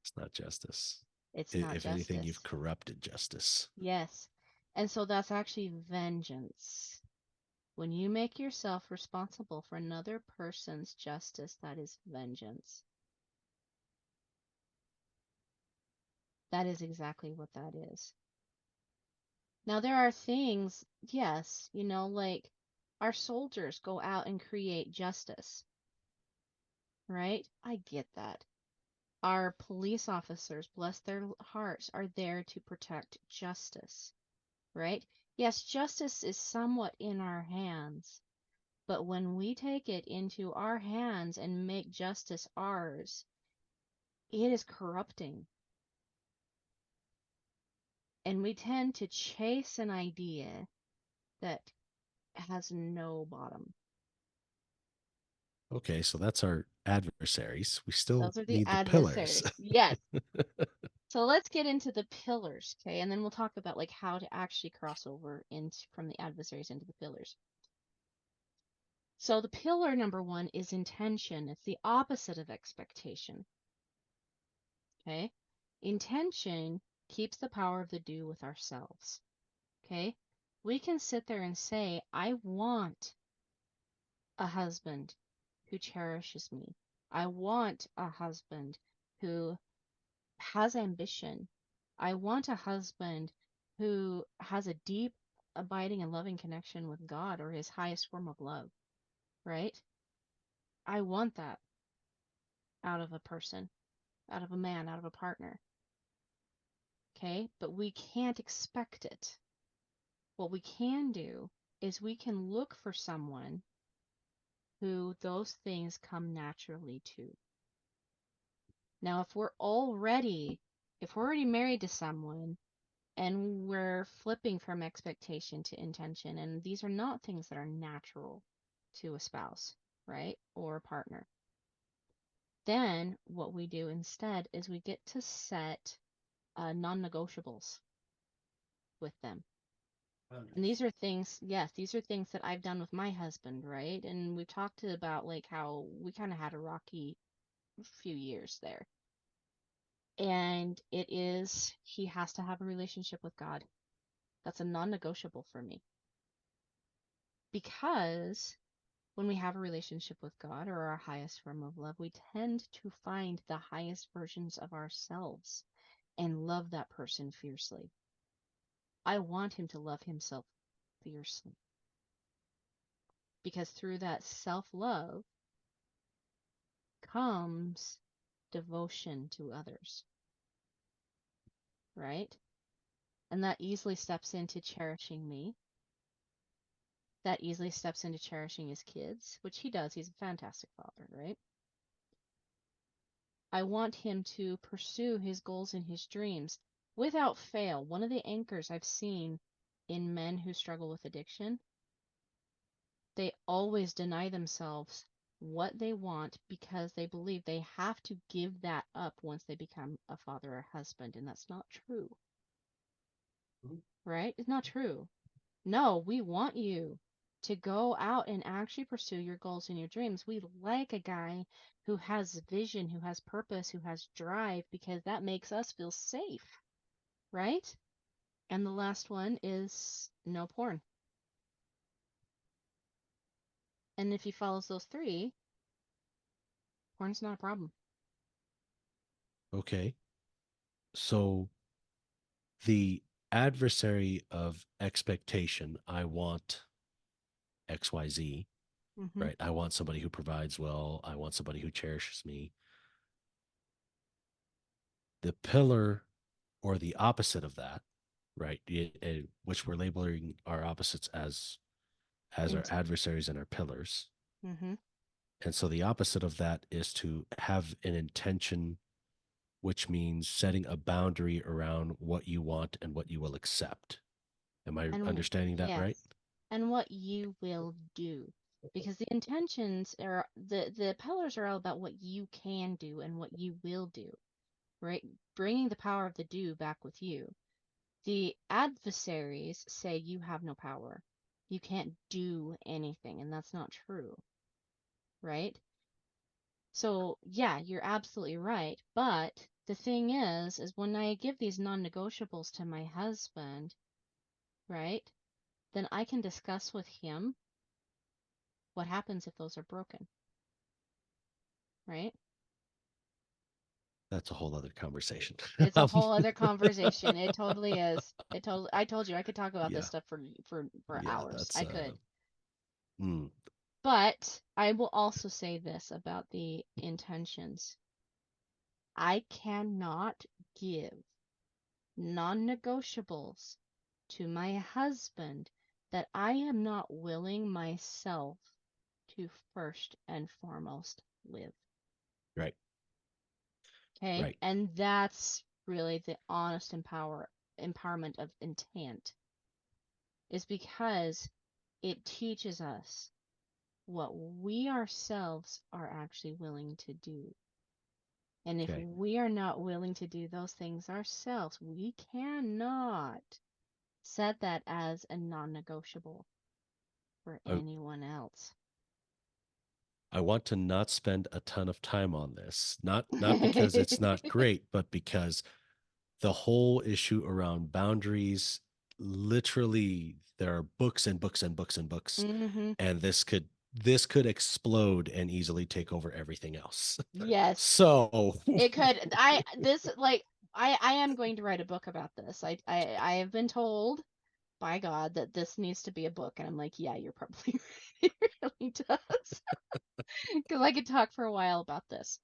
It's not justice. It's not If anything, you've justice. corrupted justice. Yes. And so that's actually vengeance. When you make yourself responsible for another person's justice, that is vengeance. That is exactly what that is. Now, there are things, yes, like our soldiers go out and create justice, right? I get that. Our police officers, bless their hearts, are there to protect justice, right? Yes, justice is somewhat in our hands, but when we take it into our hands and make justice ours, it is corrupting. And we tend to chase an idea that has no bottom. Okay, so that's our adversaries. We still Those are the need the pillars. adversaries. Yes. So let's get into the pillars, okay? And then we'll talk about like how to actually cross over into from the adversaries into the pillars. So the pillar number one is intention. It's the opposite of expectation, okay? Intention keeps the power of the do with ourselves, okay? We can sit there and say, I want a husband who cherishes me. I want a husband who has ambition. I want a husband who has a deep, abiding, and loving connection with God or his highest form of love, right? I want that out of a person, out of a man, out of a partner, okay? But we can't expect it. What we can do is we can look for someone who those things come naturally to. Now, if we're already married to someone and we're flipping from expectation to intention, and these are not things that are natural to a spouse, right? Or a partner. Then what we do instead is we get to set non-negotiables with them. And these are things, yes, these are things that I've done with my husband, right? And we've talked about like how we kind of had a rocky few years there. And it is, he has to have a relationship with God. That's a non-negotiable for me. Because when we have a relationship with God or our highest form of love, we tend to find the highest versions of ourselves and love that person fiercely. I want him to love himself fiercely because through that self love comes devotion to others, right? And that easily steps into cherishing me. That easily steps into cherishing his kids, which he does. He's a fantastic father, right? I want him to pursue his goals and his dreams without fail. One of the anchors I've seen in men who struggle with addiction, they always deny themselves what they want because they believe they have to give that up once they become a father or husband. And that's not true, right? It's not true. No, we want you to go out and actually pursue your goals and your dreams. We like a guy who has vision, who has purpose, who has drive, because that makes us feel safe, right? And the last one is no porn. And if he follows those three, porn's not a problem. Okay. So the adversary of expectation, I want XYZ, Mm-hmm. right? I want somebody who provides well. I want somebody who cherishes me. The pillar or the opposite of that, right? Which we're labeling our opposites as our Int- adversaries and our pillars. mm-hmm. And so the opposite of that is to have an intention, which means setting a boundary around what you want and what you will accept. Am I And understanding that right? yes, and what you will do. Because the intentions are the pillars are all about what you can do and what you will do, right? Bringing the power of the do back with you. The adversaries say you have no power. You can't do anything, and that's not true, right? So, yeah, you're absolutely right. But the thing is when I give these non-negotiables to my husband, right? Then I can discuss with him what happens if those are broken, right? That's a whole other conversation. It's a whole other conversation. It totally is. I told you I could talk about this Yeah. stuff for Yeah. hours. That's I could. mm, But I will also say this about the intentions. I cannot give non-negotiables to my husband that I am not willing myself to first and foremost live. right. Okay? Right. And that's really the honest empowerment of intent is because it teaches us what we ourselves are actually willing to do. And if Okay. we are not willing to do those things ourselves, we cannot set that as a non-negotiable for I, anyone else. I want to not spend a ton of time on this, not because it's not great, but because the whole issue around boundaries, literally, there are books and books and books and books, hmm and this could explode and easily take over everything else. Yes. So, It could. I am going to write a book about this. I have been told by God that this needs to be a book, and I'm like, yeah, you're probably right. It really does. Because I could talk for a while about this.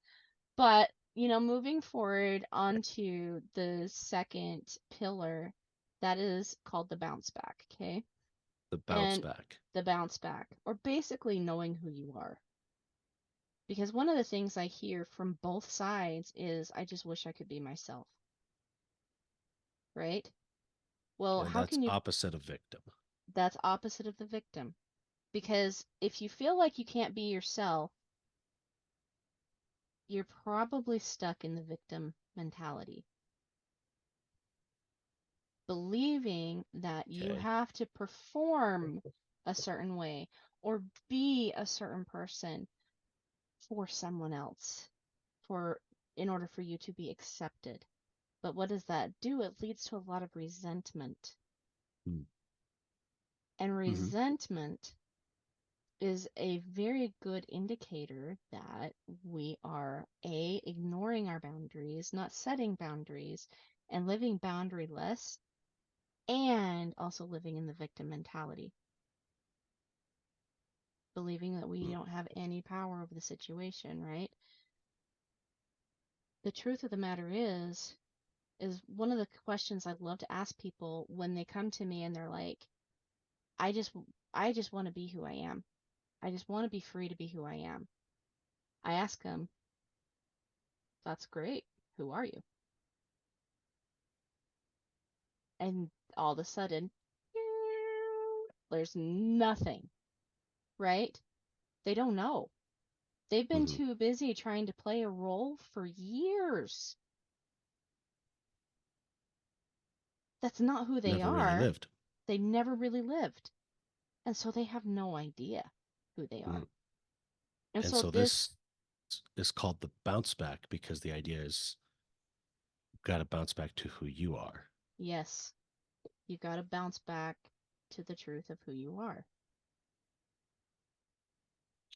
But, moving forward onto the second pillar, that is called the bounce back, okay? the bounce And back. the bounce back, or basically knowing who you are. Because one of the things I hear from both sides is, I just wish I could be myself, right? Well, And how that's can you? opposite of victim. That's opposite of the victim. Because if you feel like you can't be yourself, you're probably stuck in the victim mentality, believing that you Okay. have to perform a certain way or be a certain person for someone else for in order for you to be accepted. But what does that do? It leads to a lot of resentment. And Mm-hmm. resentment is a very good indicator that we are A, ignoring our boundaries, not setting boundaries, and living boundaryless, and also living in the victim mentality, believing that we don't have any power over the situation, right? The truth of the matter is one of the questions I'd love to ask people when they come to me and they're like, I just I just want to be who I am. I just want to be free to be who I am. I ask them, that's great. Who are you? And all of a sudden, there's nothing, right? They don't know. They've been Mm-hmm. too busy trying to play a role for years. That's not who they Never really are. lived. They never really lived. And so they have no idea who they Mm. are. And And so so this, this is called the bounce back because the idea is you've got to bounce back to who you are. yes, you got to bounce back to the truth of who you are,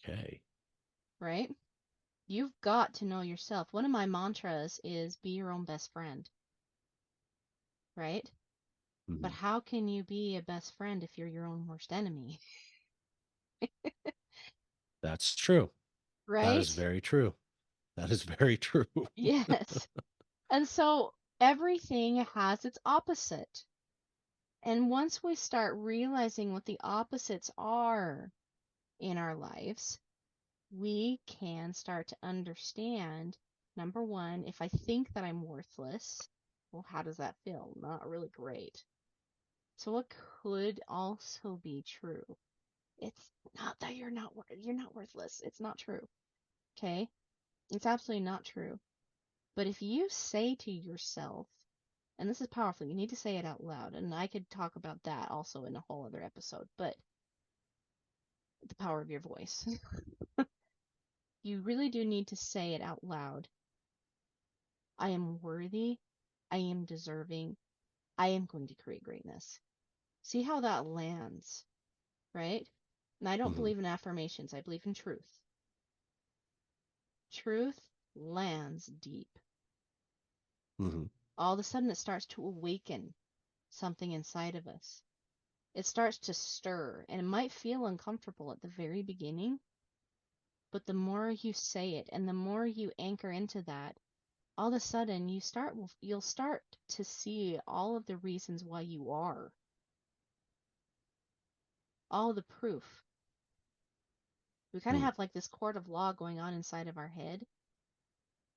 Okay. right? You've got to know yourself. One of my mantras is be your own best friend, right? But Mm-hmm. how can you be a best friend if you're your own worst enemy? That's true. That is Right? very true. That is very true. Yes. And so everything has its opposite. And once we start realizing what the opposites are in our lives, we can start to understand, number one, if I think that I'm worthless, well, how does that feel? Not really great. So what could also be true? It's not that you're not worthless. It's not true. Okay? It's absolutely not true. But if you say to yourself, and this is powerful, you need to say it out loud, and I could talk about that also in a whole other episode, but the power of your voice. You really do need to say it out loud. I am worthy. I am deserving. I am going to create greatness. See how that lands, right? And I don't Hmm. believe in affirmations. I believe in truth. Truth lands deep. Hmm. All of a sudden, it starts to awaken something inside of us. It starts to stir, and it might feel uncomfortable at the very beginning, but the more you say it and the more you anchor into that, all of a sudden you'll start to see all of the reasons why you are, all the proof. We kind of Mm. have like this court of law going on inside of our head,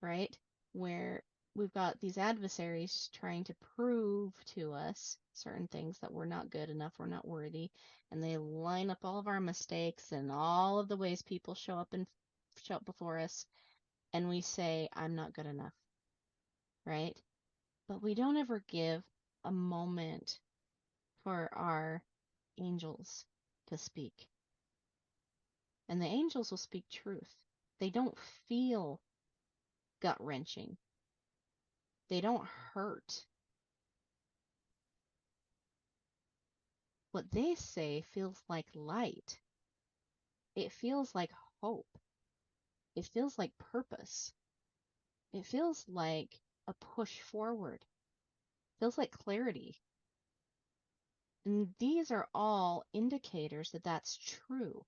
right? Where we've got these adversaries trying to prove to us certain things that we're not good enough, we're not worthy, and they line up all of our mistakes and all of the ways people show up before us, and we say, I'm not good enough, right? But we don't ever give a moment for our angels to speak. And the angels will speak truth. They don't feel gut wrenching, they don't hurt. What they say feels like light, it feels like hope, it feels like purpose, it feels like a push forward, it feels like clarity. And these are all indicators that that's true.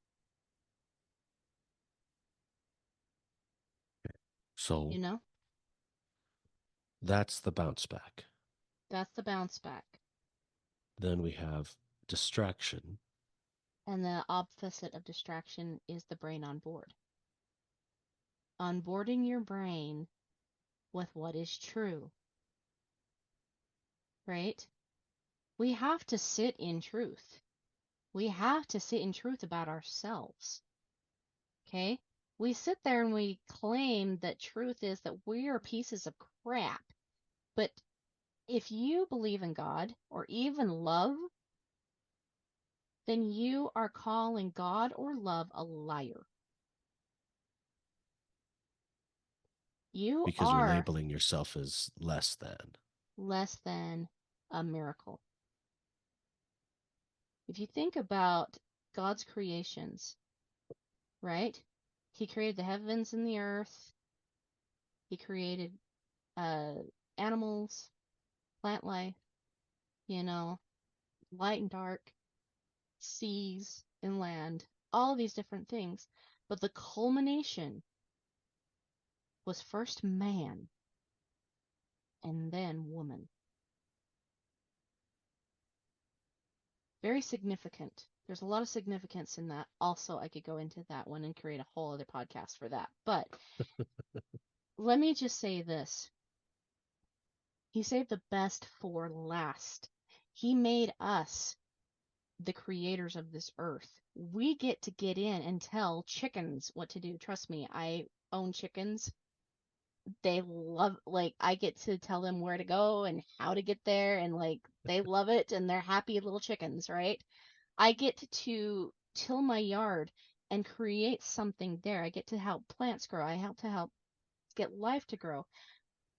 So You know, that's the bounce back. that's the bounce back. Then we have distraction. And the opposite of distraction is the brain on board. Onboarding your brain with what is true, right? We have to sit in truth. We have to sit in truth about ourselves, okay? We sit there and we claim that truth is that we are pieces of crap. But if you believe in God or even love, then you are calling God or love a liar. You Because you're are labeling yourself as less than. less than a miracle. If you think about God's creations, right? He created the heavens and the earth. He created uh, animals, plant life, you know, light and dark, seas and land, all of these different things. But the culmination was first man and then woman. Very significant. There's a lot of significance in that. Also, I could go into that one and create a whole other podcast for that. But let me just say this. He saved the best for last. He made us the creators of this earth. We get in and tell chickens what to do. Trust me, I own chickens. They love, like, I get to tell them where to go and how to get there, and like they love it and they're happy little chickens, right? I get to till my yard and create something there. I get to help plants grow. I help get life to grow.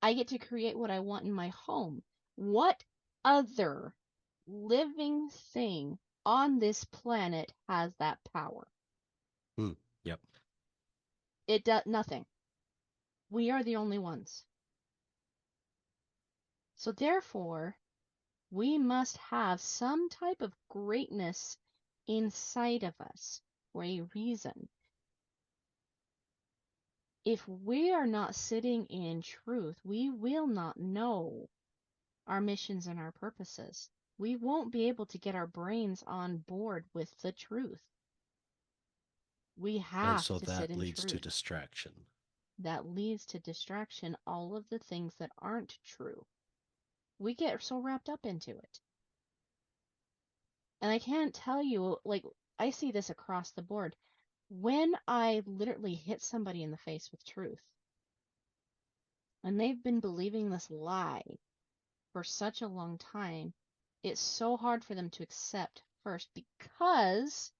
I get to create what I want in my home. What other living thing on this planet has that power? Hmm. Yep. It does nothing. We are the only ones. So therefore, we must have some type of greatness inside of us for a reason. If we are not sitting in truth, we will not know our missions and our purposes. We won't be able to get our brains on board with the truth. We And have so to sit that in leads to truth. distraction. That leads to distraction, all of the things that aren't true. We get so wrapped up into it. And I can't tell you, like, I see this across the board. When I literally hit somebody in the face with truth, and they've been believing this lie for such a long time, it's so hard for them to accept first because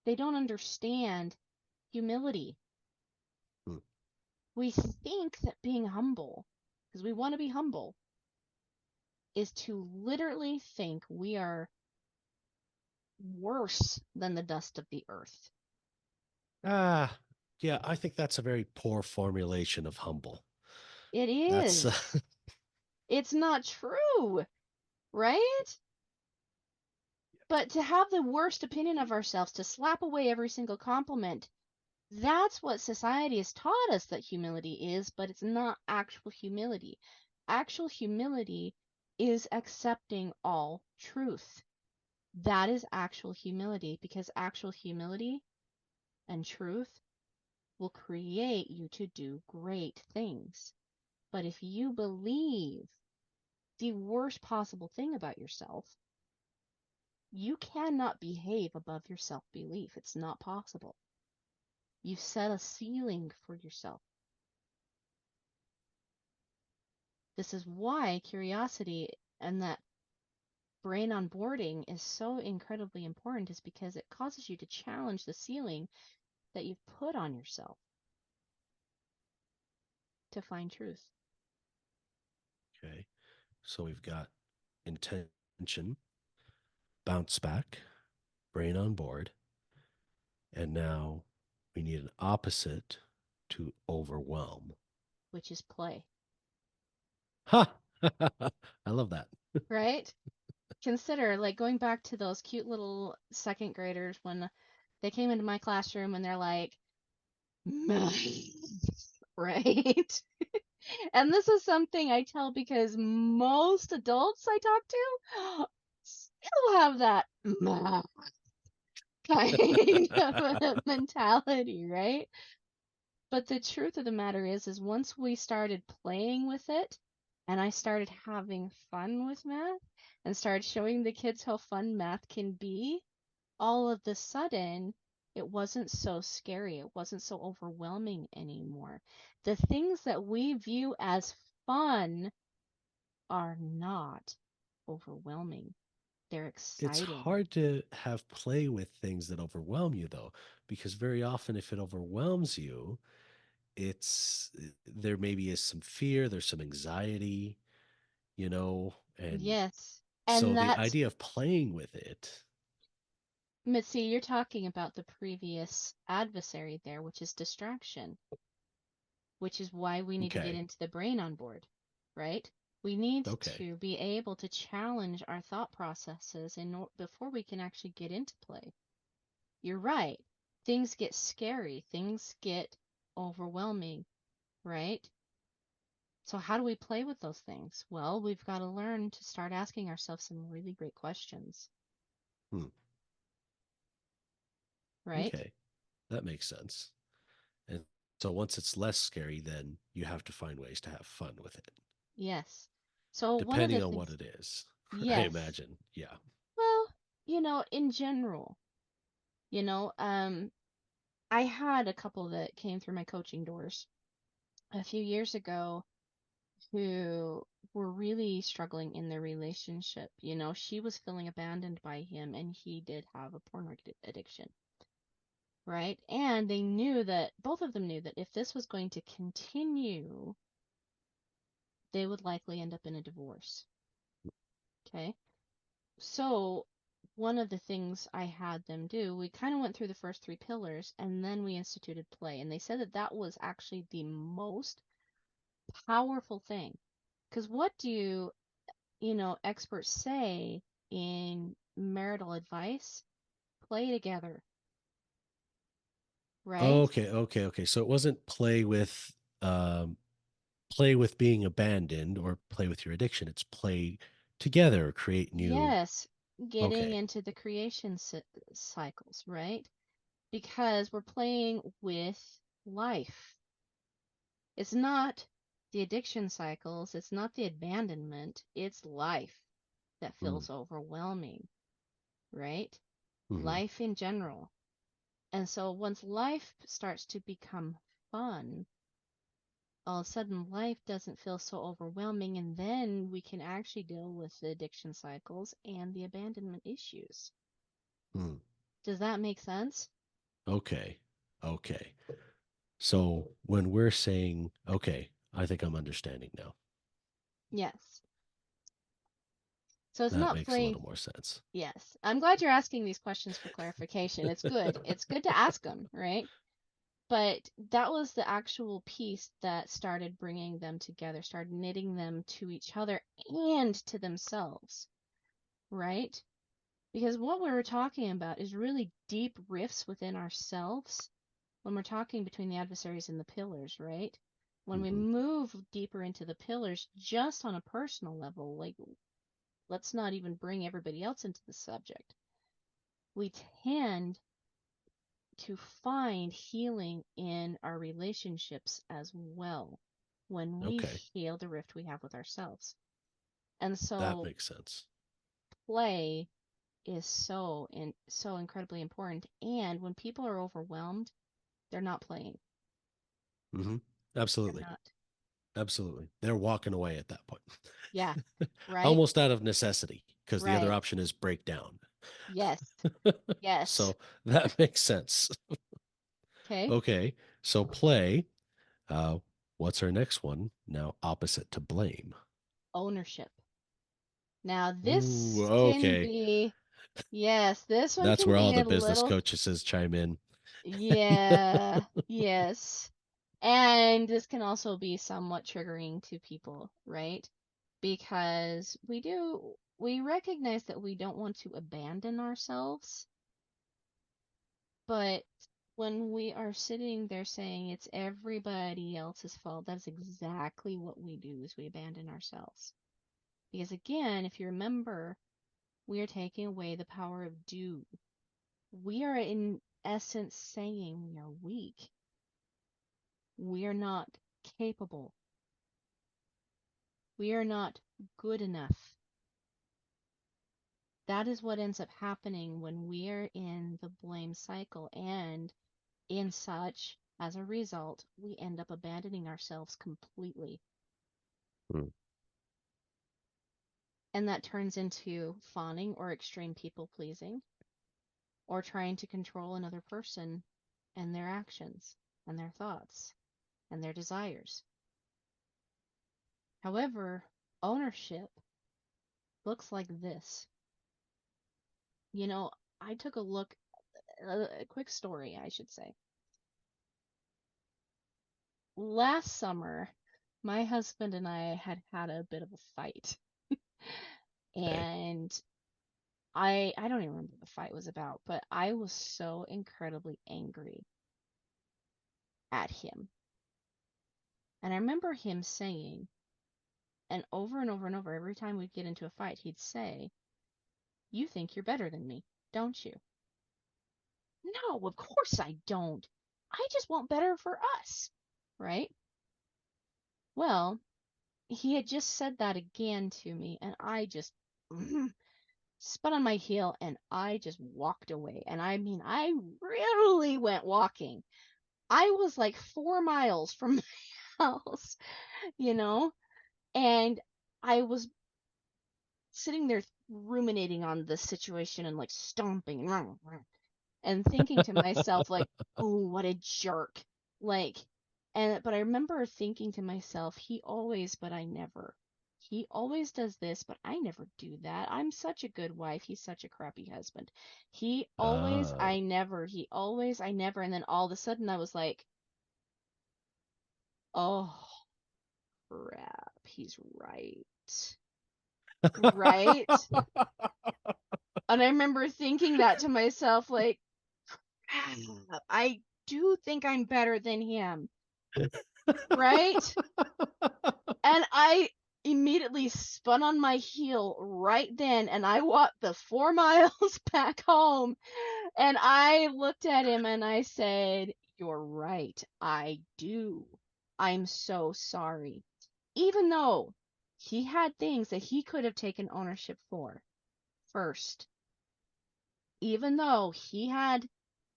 they don't understand humility. Hmm. We think that being humble, because we want to be humble, is to literally think we are worse than the dust of the earth. Ah, yeah, I think that's a very poor formulation of humble. It That's is. It's not true, right? But to have the worst opinion of ourselves, to slap away every single compliment, that's what society has taught us that humility is, but it's not actual humility. Actual humility is accepting all truth. That is actual humility because actual humility and truth will create you to do great things. But if you believe the worst possible thing about yourself, you cannot behave above your self belief. It's not possible. You set a ceiling for yourself. This is why curiosity and that brain onboarding is so incredibly important, is because it causes you to challenge the ceiling that you've put on yourself to find truth. okay. So we've got intention, bounce back, brain on board, and now we need an opposite to overwhelm. Which is play, Ha! I love that. right? Consider like going back to those cute little second graders when they came into my classroom and they're like, math, right? And this is something I tell because most adults I talk to still have that math kind of a mentality, right? But the truth of the matter is once we started playing with it and I started having fun with math and started showing the kids how fun math can be, all of the sudden it wasn't so scary. It wasn't so overwhelming anymore. The things that we view as fun are not overwhelming. They're It's exciting. hard to have play with things that overwhelm you, though, because very often if it overwhelms you, it's there maybe is some fear, there's some anxiety, and Yes. so And the that's, idea of playing with it. Mitzi, you're talking about the previous adversary there, which is distraction, which is why we need to get Okay. into the brain on board, right? We need Okay. to be able to challenge our thought processes before we can actually get into play. You're right. Things get scary, things get overwhelming, right? So, how do we play with those things? Well, we've got to learn to start asking ourselves some really great questions, Hmm. right? Okay. That makes sense. And so once it's less scary, then you have to find ways to have fun with it, Yes. So, one of the depending on what things, it is. I yes. imagine. Yeah. Well, in general, you know, um, I had a couple that came through my coaching doors a few years ago who were really struggling in their relationship. She was feeling abandoned by him, and he did have a porn addiction, right? And they knew that, both of them knew that if this was going to continue, they would likely end up in a divorce. Okay. So, one of the things I had them do, we kind of went through the first three pillars and then we instituted play. And they said that that was actually the most powerful thing. Because what do, experts say in marital advice? Play together, right? Okay. So it wasn't um, play with being abandoned or play with your addiction. It's play together, create new. Yes, getting Okay. into the creation cycles, right? Because we're playing with life. It's not the addiction cycles, it's not the abandonment, it's life that Mm, feels overwhelming, right? hmm. Life in general. And so once life starts to become fun, all of a sudden life doesn't feel so overwhelming, and then we can actually deal with the addiction cycles and the abandonment issues. Mm. Does that make sense? Okay. Okay. So when we're saying, okay, I think I'm understanding now. Yes. So it's That not makes a playing. little more sense. Yes. I'm glad you're asking these questions for clarification. It's good. It's good to ask them, right? But that was the actual piece that started bringing them together, started knitting them to each other and to themselves, right? Because what we were talking about is really deep rifts within ourselves when we're talking between the adversaries and the pillars, right? When we Hmm. move deeper into the pillars, just on a personal level, like let's not even bring everybody else into the subject. We tend to find healing in our relationships as well when we Okay. heal the rift we have with ourselves. And That so makes sense. play is so incredibly important. And when people are overwhelmed, they're not playing. Hmm. They're Absolutely. not. Absolutely. They're walking away at that point. Yeah, right? Almost out of necessity because the other Right. option is break down. Yes. Yes. So that makes sense. Okay. Okay. So play. Uh, what's our next one? Now, opposite to blame. Ownership. Now Ooh, this can okay. be, yes, this one That's can where all be the a business little, coaches chime in. yeah, yes. And this can also be somewhat triggering to people, right? Because we recognize that we don't want to abandon ourselves, but when we are sitting there saying it's everybody else's fault, that's exactly what we do is we abandon ourselves. Because again, if you remember, we are taking away the power of do. We are in essence saying we are weak. We are not capable. We are not good enough. That is what ends up happening when we are in the blame cycle. And in such, as a result, we end up abandoning ourselves completely. Hmm. And that turns into fawning or extreme people pleasing or trying to control another person and their actions and their thoughts and their desires. However, ownership looks like this. You know, I took a look, a quick story, I should say. Last summer, my husband and I had had a bit of a fight. Okay. And I don't even remember what the fight was about, but I was so incredibly angry at him. And I remember him saying, and over and over, every time we'd get into a fight, he'd say, "You think you're better than me, don't you?" No, of course I don't. I just want better for us, right? Well, he had just said that again to me, and I just spun on my heel and I just walked away. And I mean, I really went walking. I was like 4 miles from my house, you know, and I was sitting there ruminating on the situation and like stomping and thinking to myself like, "Oh, what a jerk." Like but I remember thinking to myself, "He always, but I never. He always does this, but I never do that. I'm such a good wife. He's such a crappy husband. He always, Oh, I never. He always, I never." And then all of a sudden I was like, "Oh, crap. He's right." Right? And I remember thinking that to myself like, "Crap, I do think I'm better than him, right? And I immediately spun on my heel right then, and I walked the 4 miles back home. And I looked at him and I said, "You're right. I do. I'm so sorry." Even though he had things that he could have taken ownership for first, even though he had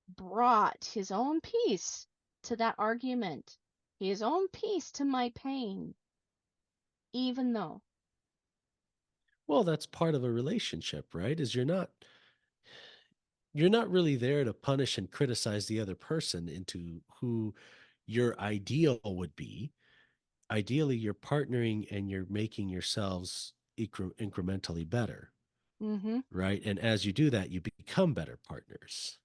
brought his own peace to that argument, his own peace to my pain, even though. Well, that's part of a relationship, right? Is you're not really there to punish and criticize the other person into who your ideal would be. Ideally, you're partnering and you're making yourselves incrementally better, Mm-hmm. right? And as you do that, you become better partners.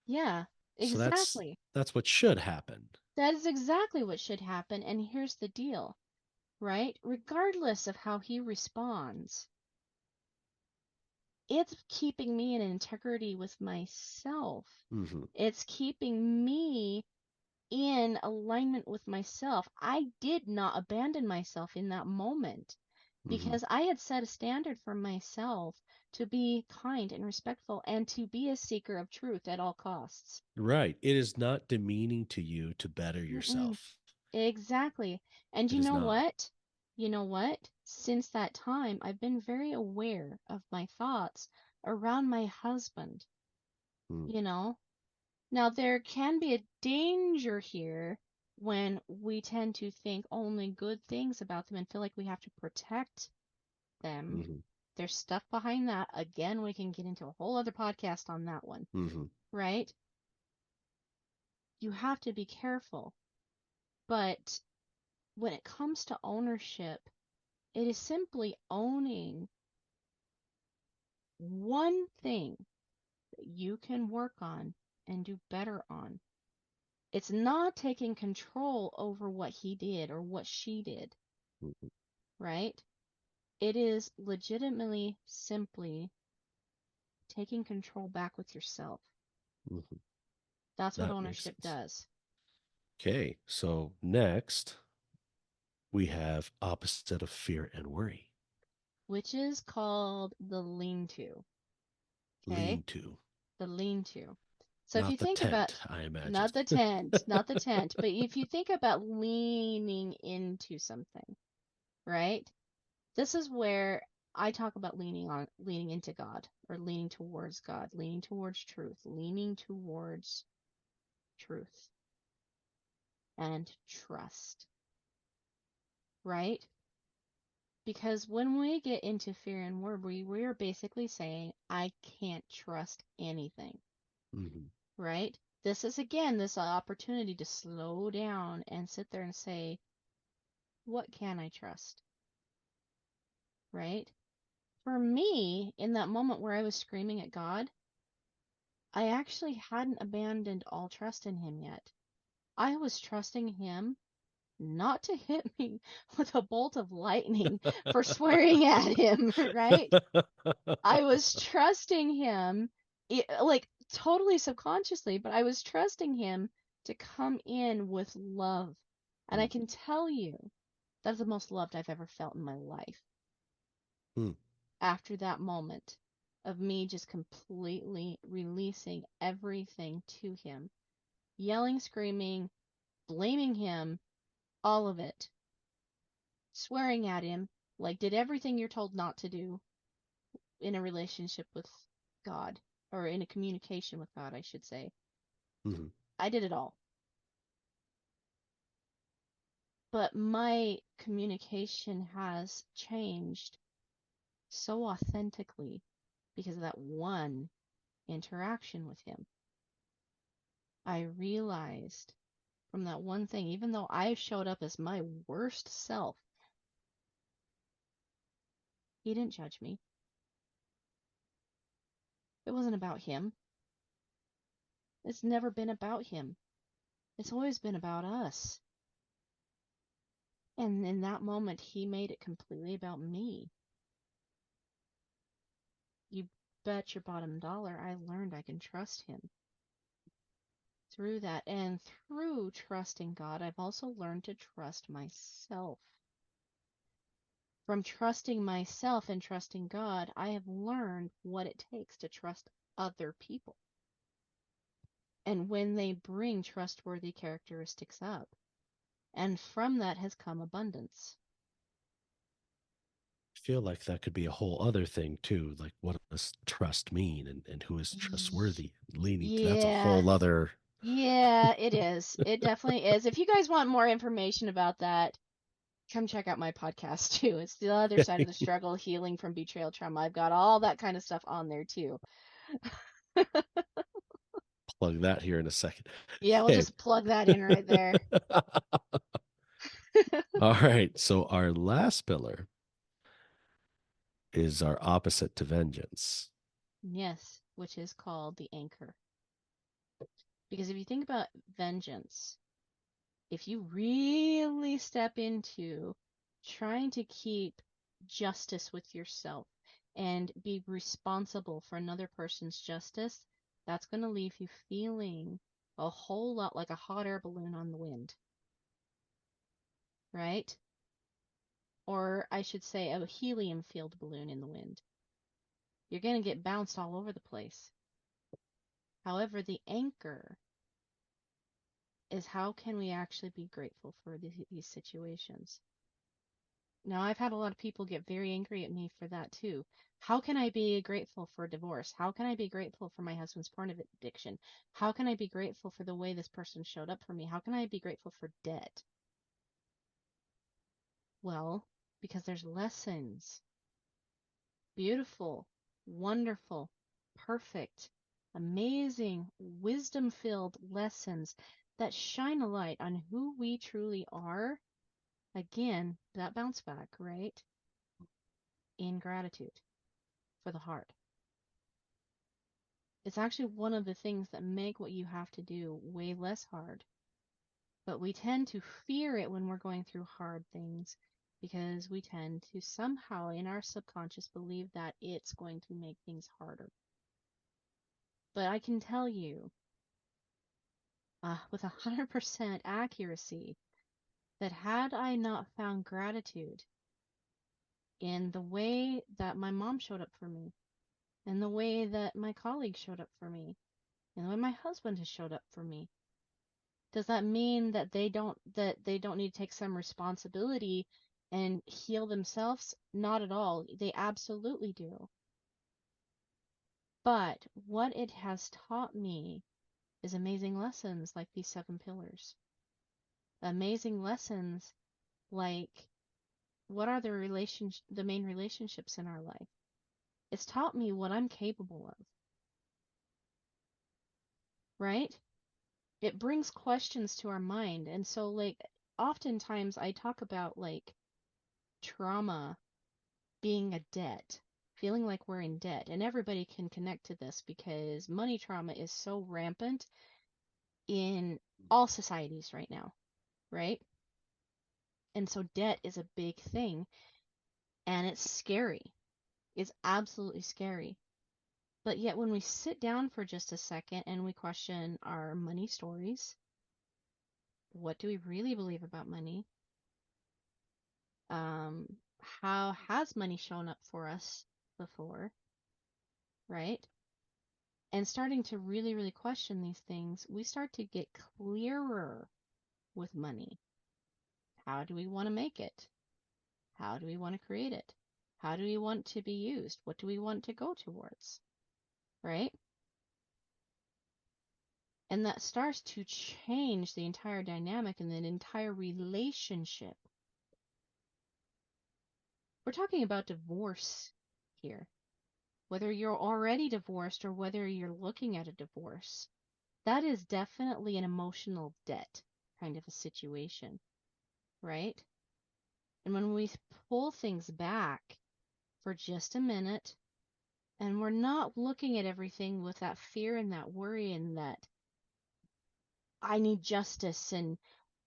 Yeah, So that's exactly. that's what should happen. That is exactly what should happen. And here's the deal, right? Regardless of how he responds, it's keeping me in integrity with myself. Hmm. It's keeping me in alignment with myself. I did not abandon myself in that moment Hmm. because I had set a standard for myself to be kind and respectful and to be a seeker of truth at all costs. Right. It is not demeaning to you to better Mm-mm. yourself. Exactly. And It you is know not. what? You know what? Since that time, I've been very aware of my thoughts around my husband, Mm. you know? Now, there can be a danger here when we tend to think only good things about them and feel like we have to protect them. Hmm. There's stuff behind that. Again, we can get into a whole other podcast on that one, Hmm. right? You have to be careful. But when it comes to ownership, it is simply owning one thing that you can work on and do better on. It's not taking control over what he did or what she did, Hmm. right? It is legitimately simply taking control back with yourself. Hmm. That's what That makes ownership sense. does, Okay. So next we have opposite of fear and worry. which is called the lean to. Okay? Lean to, The lean to. So if you not the think about, tent, I imagine. not the tent, not the tent, but if you think about leaning into something, right? This is where I talk about leaning into God or leaning towards God, leaning towards truth and trust, right? Because when we get into fear and worry, we're basically saying, I can't trust anything, Hmm. right? This is again this opportunity to slow down and sit there and say, what can I trust, right? For me, in that moment where I was screaming at God, I actually hadn't abandoned all trust in him yet. I was trusting him not to hit me with a bolt of lightning for swearing at him, right? I was trusting him, like totally subconsciously, but I was trusting him to come in with love. And I can tell you that's the most loved I've ever felt in my life Hmm. after that moment of me just completely releasing everything to him, yelling, screaming, blaming him, all of it, swearing at him, like did everything you're told not to do in a relationship with God, or in a communication with God, I should say. Hmm. I did it all. But my communication has changed so authentically because of that one interaction with him. I realized from that one thing, even though I showed up as my worst self, he didn't judge me. It wasn't about him. It's never been about him. It's always been about us. And in that moment, he made it completely about me. You bet your bottom dollar I learned I can trust him through that. And through trusting God, I've also learned to trust myself. From trusting myself and trusting God, I have learned what it takes to trust other people. And when they bring trustworthy characteristics up, and from that has come abundance. I feel like that could be a whole other thing too. Like, what does trust mean, and who is trustworthy? Leaning, that's a Yeah, whole other. yeah, it is. It definitely is. If you guys want more information about that, come check out my podcast too. It's the other side of the struggle, healing from betrayal trauma. I've got all that kind of stuff on there too. Plug that here in a second. Yeah, we'll Okay. just plug that in right there. All right. So our last pillar is our opposite to vengeance. Yes, which is called the anchor. Because if you think about vengeance, if you really step into trying to keep justice with yourself and be responsible for another person's justice, that's going to leave you feeling a whole lot like a hot air balloon on the wind, right? Or I should say a helium-filled balloon in the wind. You're going to get bounced all over the place. However, the anchor is how can we actually be grateful for these situations? Now, I've had a lot of people get very angry at me for that too. How can I be grateful for divorce? How can I be grateful for my husband's porn addiction? How can I be grateful for the way this person showed up for me? How can I be grateful for debt? Well, because there's lessons. Beautiful, wonderful, perfect, amazing, wisdom-filled lessons that shine a light on who we truly are. Again, that bounce back, right? In gratitude for the heart. It's actually one of the things that make what you have to do way less hard. But we tend to fear it when we're going through hard things because we tend to somehow in our subconscious believe that it's going to make things harder. But I can tell you with 100% accuracy that had I not found gratitude in the way that my mom showed up for me, in the way that my colleagues showed up for me, in the way my husband has showed up for me, does that mean that they don't need to take some responsibility and heal themselves? Not at all. They absolutely do. But what it has taught me is amazing lessons like these 7 pillars. Amazing lessons like what are the main relationships in our life. It's taught me what I'm capable of, right? It brings questions to our mind. And so like oftentimes I talk about like trauma being a debt, feeling like we're in debt. And everybody can connect to this because money trauma is so rampant in all societies right now, right? And so debt is a big thing and it's scary. It's absolutely scary. But yet when we sit down for just a second and we question our money stories, what do we really believe about money? Um, how has money shown up for us before, right? And starting to really, really question these things, we start to get clearer with money. How do we want to make it? How do we want to create it? How do we want to be used? What do we want to go towards? Right? And that starts to change the entire dynamic and the entire relationship. We're talking about divorce here. Whether you're already divorced or whether you're looking at a divorce, that is definitely an emotional debt kind of a situation, right? And when we pull things back for just a minute and we're not looking at everything with that fear and that worry and that I need justice and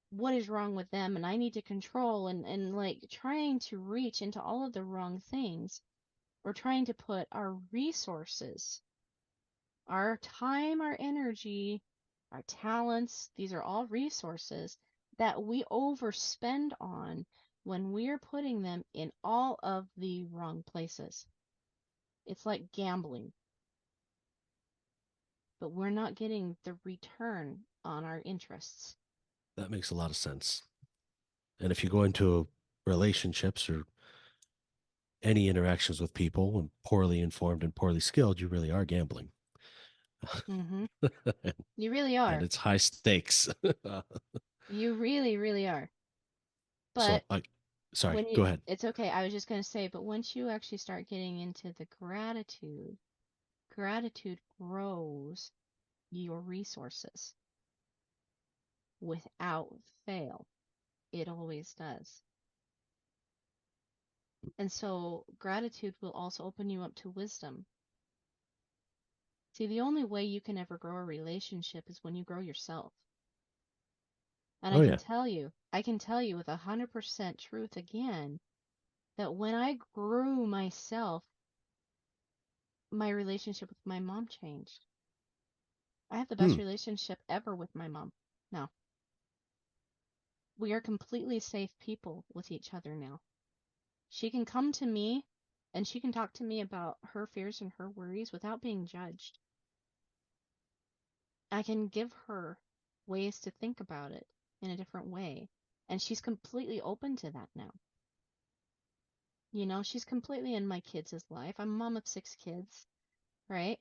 what is wrong with them and I need to control and like trying to reach into all of the wrong things, we're trying to put our resources, our time, our energy our talents. These are all resources that we overspend on when we're putting them in all of the wrong places. It's like gambling, but we're not getting the return on our interests. That makes a lot of sense. And if you go into relationships or any interactions with people and poorly informed and poorly skilled, you really are gambling. Mm-hmm. You really And are. it's high stakes. You really, really are. So, But sorry, when you, go ahead. it's okay. I was just going to say, but once you actually start getting into the gratitude, gratitude grows your resources without fail. It always does. And so gratitude will also open you up to wisdom. See, the only way you can ever grow a relationship is when you grow yourself. And Oh, yeah. I can tell you with 100% truth again, that when I grew myself, my relationship with my mom changed. I have the best Hmm. relationship ever with my mom now. We are completely safe people with each other now. She can come to me and she can talk to me about her fears and her worries without being judged. I can give her ways to think about it in a different way. And she's completely open to that now. You know, she's completely in my kids' life. I'm a mom of 6 kids, right?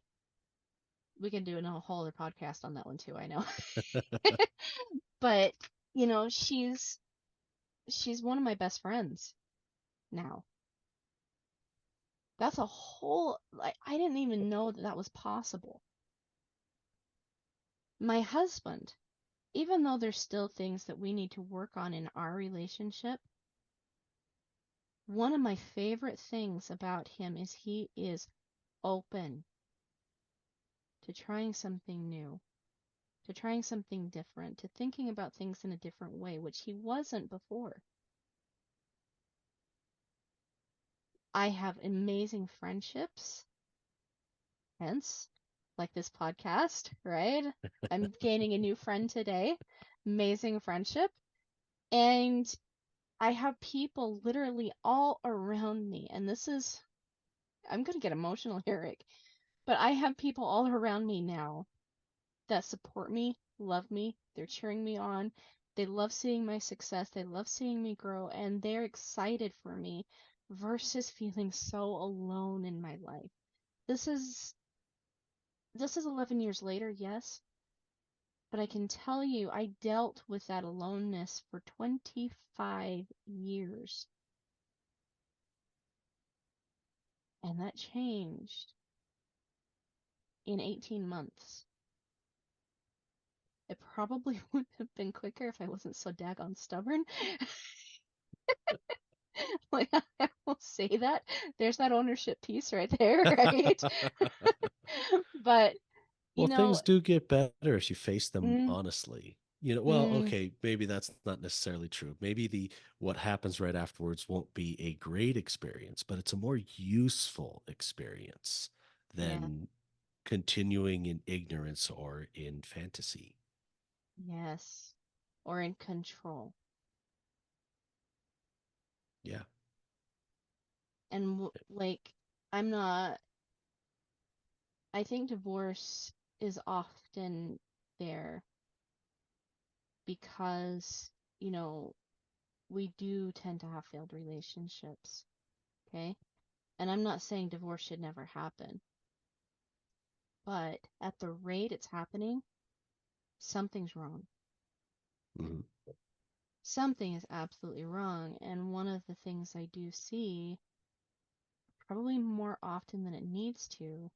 We can do a whole other podcast on that one too, I know. But, you know, she's one of my best friends now. That's a whole, like, I didn't even know that that was possible. My husband, even though there's still things that we need to work on in our relationship, one of my favorite things about him is he is open to trying something new, to trying something different, to thinking about things in a different way, which he wasn't before. I have amazing friendships, hence, like this podcast, right? I'm gaining a new friend today. Amazing friendship. And I have people literally all around me. And this is, I'm going to get emotional here, Rick. But I have people all around me now that support me, love me, they're cheering me on. They love seeing my success, they love seeing me grow, and they're excited for me versus feeling so alone in my life. This is this is 11 years later, yes, but I can tell you I dealt with that aloneness for 25 years, and that changed in 18 months. It probably would have been quicker if I wasn't so daggone stubborn. Like, I will say that. There's that ownership piece right there, right? But, you Well, know, things do get better if you face them mm, honestly. Well, mm, okay, maybe that's not necessarily true. Maybe the what happens right afterwards won't be a great experience, but it's a more useful experience yeah, than continuing in ignorance or in fantasy. yes. Or in control. Yeah. And like, I'm not, I think divorce is often there because, you know, we do tend to have failed relationships, okay? And I'm not saying divorce should never happen, but at the rate it's happening, something's wrong. Mhm. Something is absolutely wrong. And one of the things I do see, probably more often than it needs to,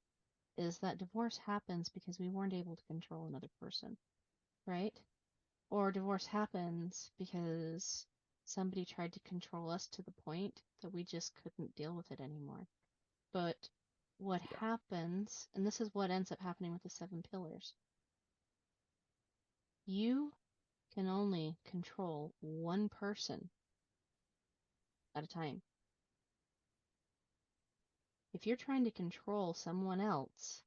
is that divorce happens because we weren't able to control another person, right? Or divorce happens because somebody tried to control us to the point that we just couldn't deal with it anymore. But what Yeah. happens, and this is what ends up happening with the 7 pillars, you can only control one person at a time. If you're trying to control someone else,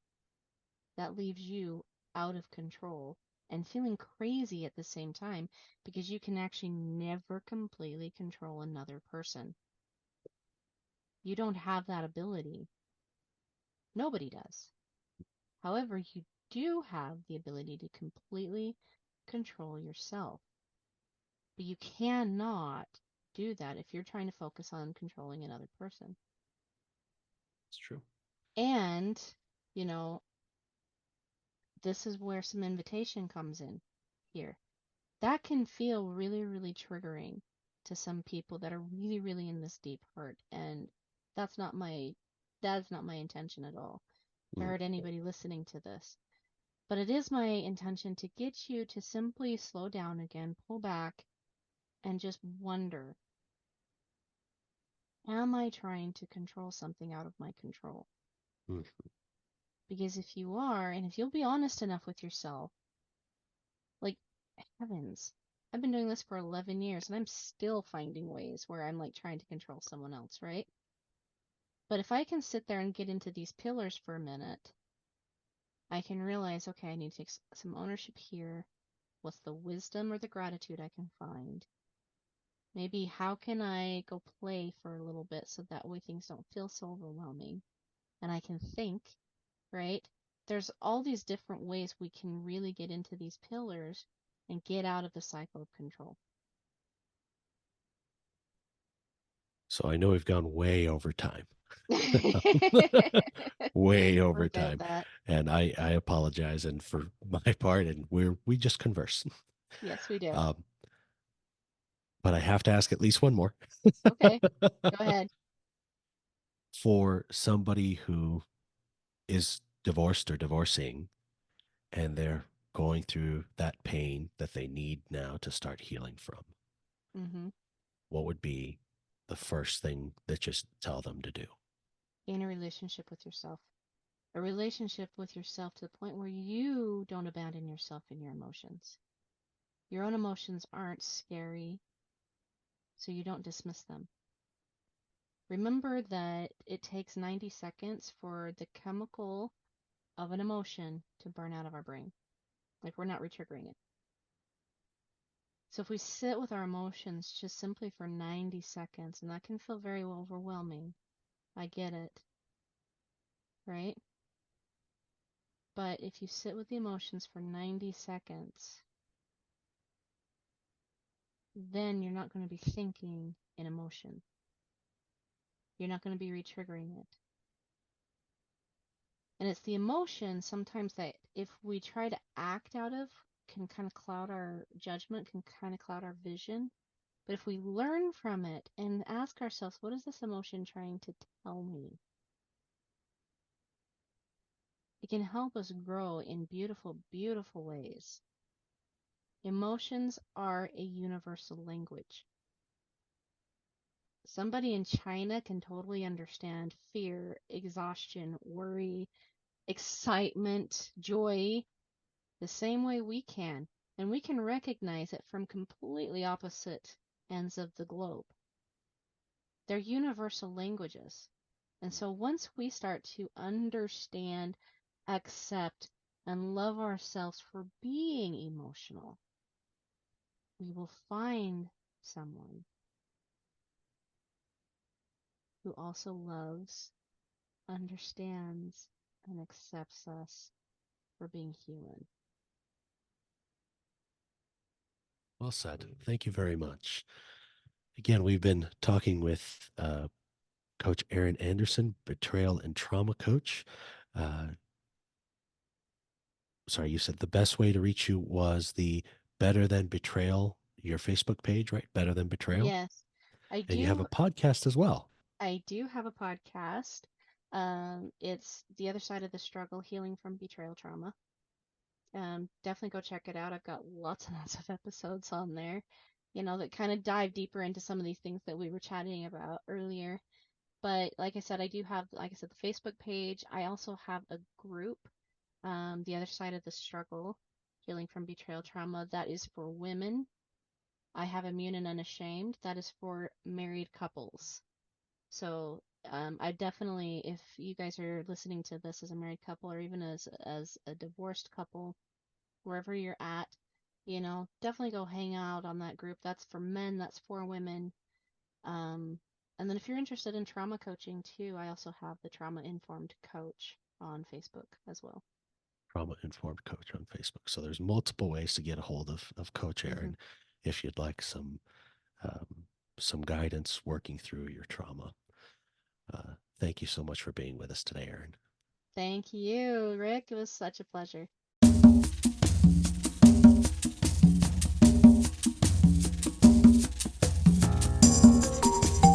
that leaves you out of control. and feeling crazy at the same time because you can actually never completely control another person. You don't have that ability. Nobody does. However, you do have the ability to completely control yourself. But you cannot do that if you're trying to focus on controlling another person. It's true. And, you know, this is where some invitation comes in here. That can feel really, really triggering to some people that are really, really in this deep hurt. And that's not my that's not my intention at all to Mm. hurt anybody listening to this. But it is my intention to get you to simply slow down again, pull back, and just wonder, am I trying to control something out of my control? Mm. Because if you are, and if you'll be honest enough with yourself, like, heavens, I've been doing this for 11 years and I'm still finding ways where I'm like trying to control someone else, right? But if I can sit there and get into these pillars for a minute, I can realize, okay, I need to take some ownership here. What's the wisdom or the gratitude I can find? Maybe how can I go play for a little bit so that way things don't feel so overwhelming and I can think, right? There's all these different ways we can really get into these pillars and get out of the cycle of control. So I know we've gone way over time, way Don't over forget time. that. And I apologize. And for my part, and we just converse. Yes, we do. Um, but I have to ask at least one more. Okay, go ahead. For somebody who is divorced or divorcing and they're going through that pain that they need now to start healing from, Mm-hmm. what would be the first thing that just tell them to do? In a relationship with yourself. A relationship with yourself to the point where you don't abandon yourself in your emotions. Your own emotions aren't scary, so you don't dismiss them. Remember that it takes 90 seconds for the chemical of an emotion to burn out of our brain. Like we're not retriggering it. So if we sit with our emotions just simply for 90 seconds, and that can feel very overwhelming, I get it, right? But if you sit with the emotions for 90 seconds, then you're not going to be thinking in emotion. You're not going to be retriggering it. And it's the emotion sometimes that if we try to act out of can kind of cloud our judgment, can kind of cloud our vision. But if we learn from it and ask ourselves, what is this emotion trying to tell me? It can help us grow in beautiful, beautiful ways. Emotions are a universal language. Somebody in China can totally understand fear, exhaustion, worry, excitement, joy, the same way we can. And we can recognize it from completely opposite ends of the globe. They're universal languages. And so once we start to understand, accept, and love ourselves for being emotional, we will find someone who also loves, understands, and accepts us for being human. Well said. Thank you very much. Again, we've been talking with Coach Erin Anderson, betrayal and trauma coach. Uh, Sorry, you said the best way to reach you was the Better Than Betrayal, your Facebook page, right? Better Than Betrayal. Yes, I And you have do a podcast as well. I do have a podcast. It's The Other Side of the Struggle, Healing from Betrayal Trauma. Definitely go check it out. I've got lots and lots of episodes on there, that kind of dive deeper into some of these things that we were chatting about earlier. But like I said, I do have, like I said, the Facebook page. I also have a group, The Other Side of the Struggle, Healing from Betrayal Trauma. That is for women. I have Immune and Unashamed. That is for married couples. So I definitely, if you guys are listening to this as a married couple or even as a divorced couple, wherever you're at, definitely go hang out on that group. That's for men, that's for women. And then if you're interested in trauma coaching too, I also have the Trauma Informed Coach on Facebook as well. Trauma Informed Coach on Facebook. So there's multiple ways to get a hold of Coach Erin if you'd like some guidance working through your trauma. Thank you so much for being with us today, Erin. Thank you, Rick. It was such a pleasure.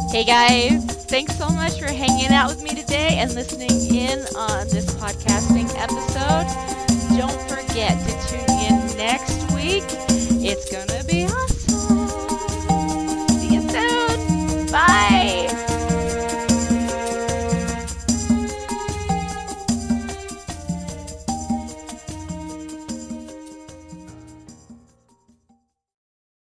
Hey guys, thanks so much for hanging out with me today and listening in on this podcasting episode. Don't forget to tune in next week. It's gonna be hot.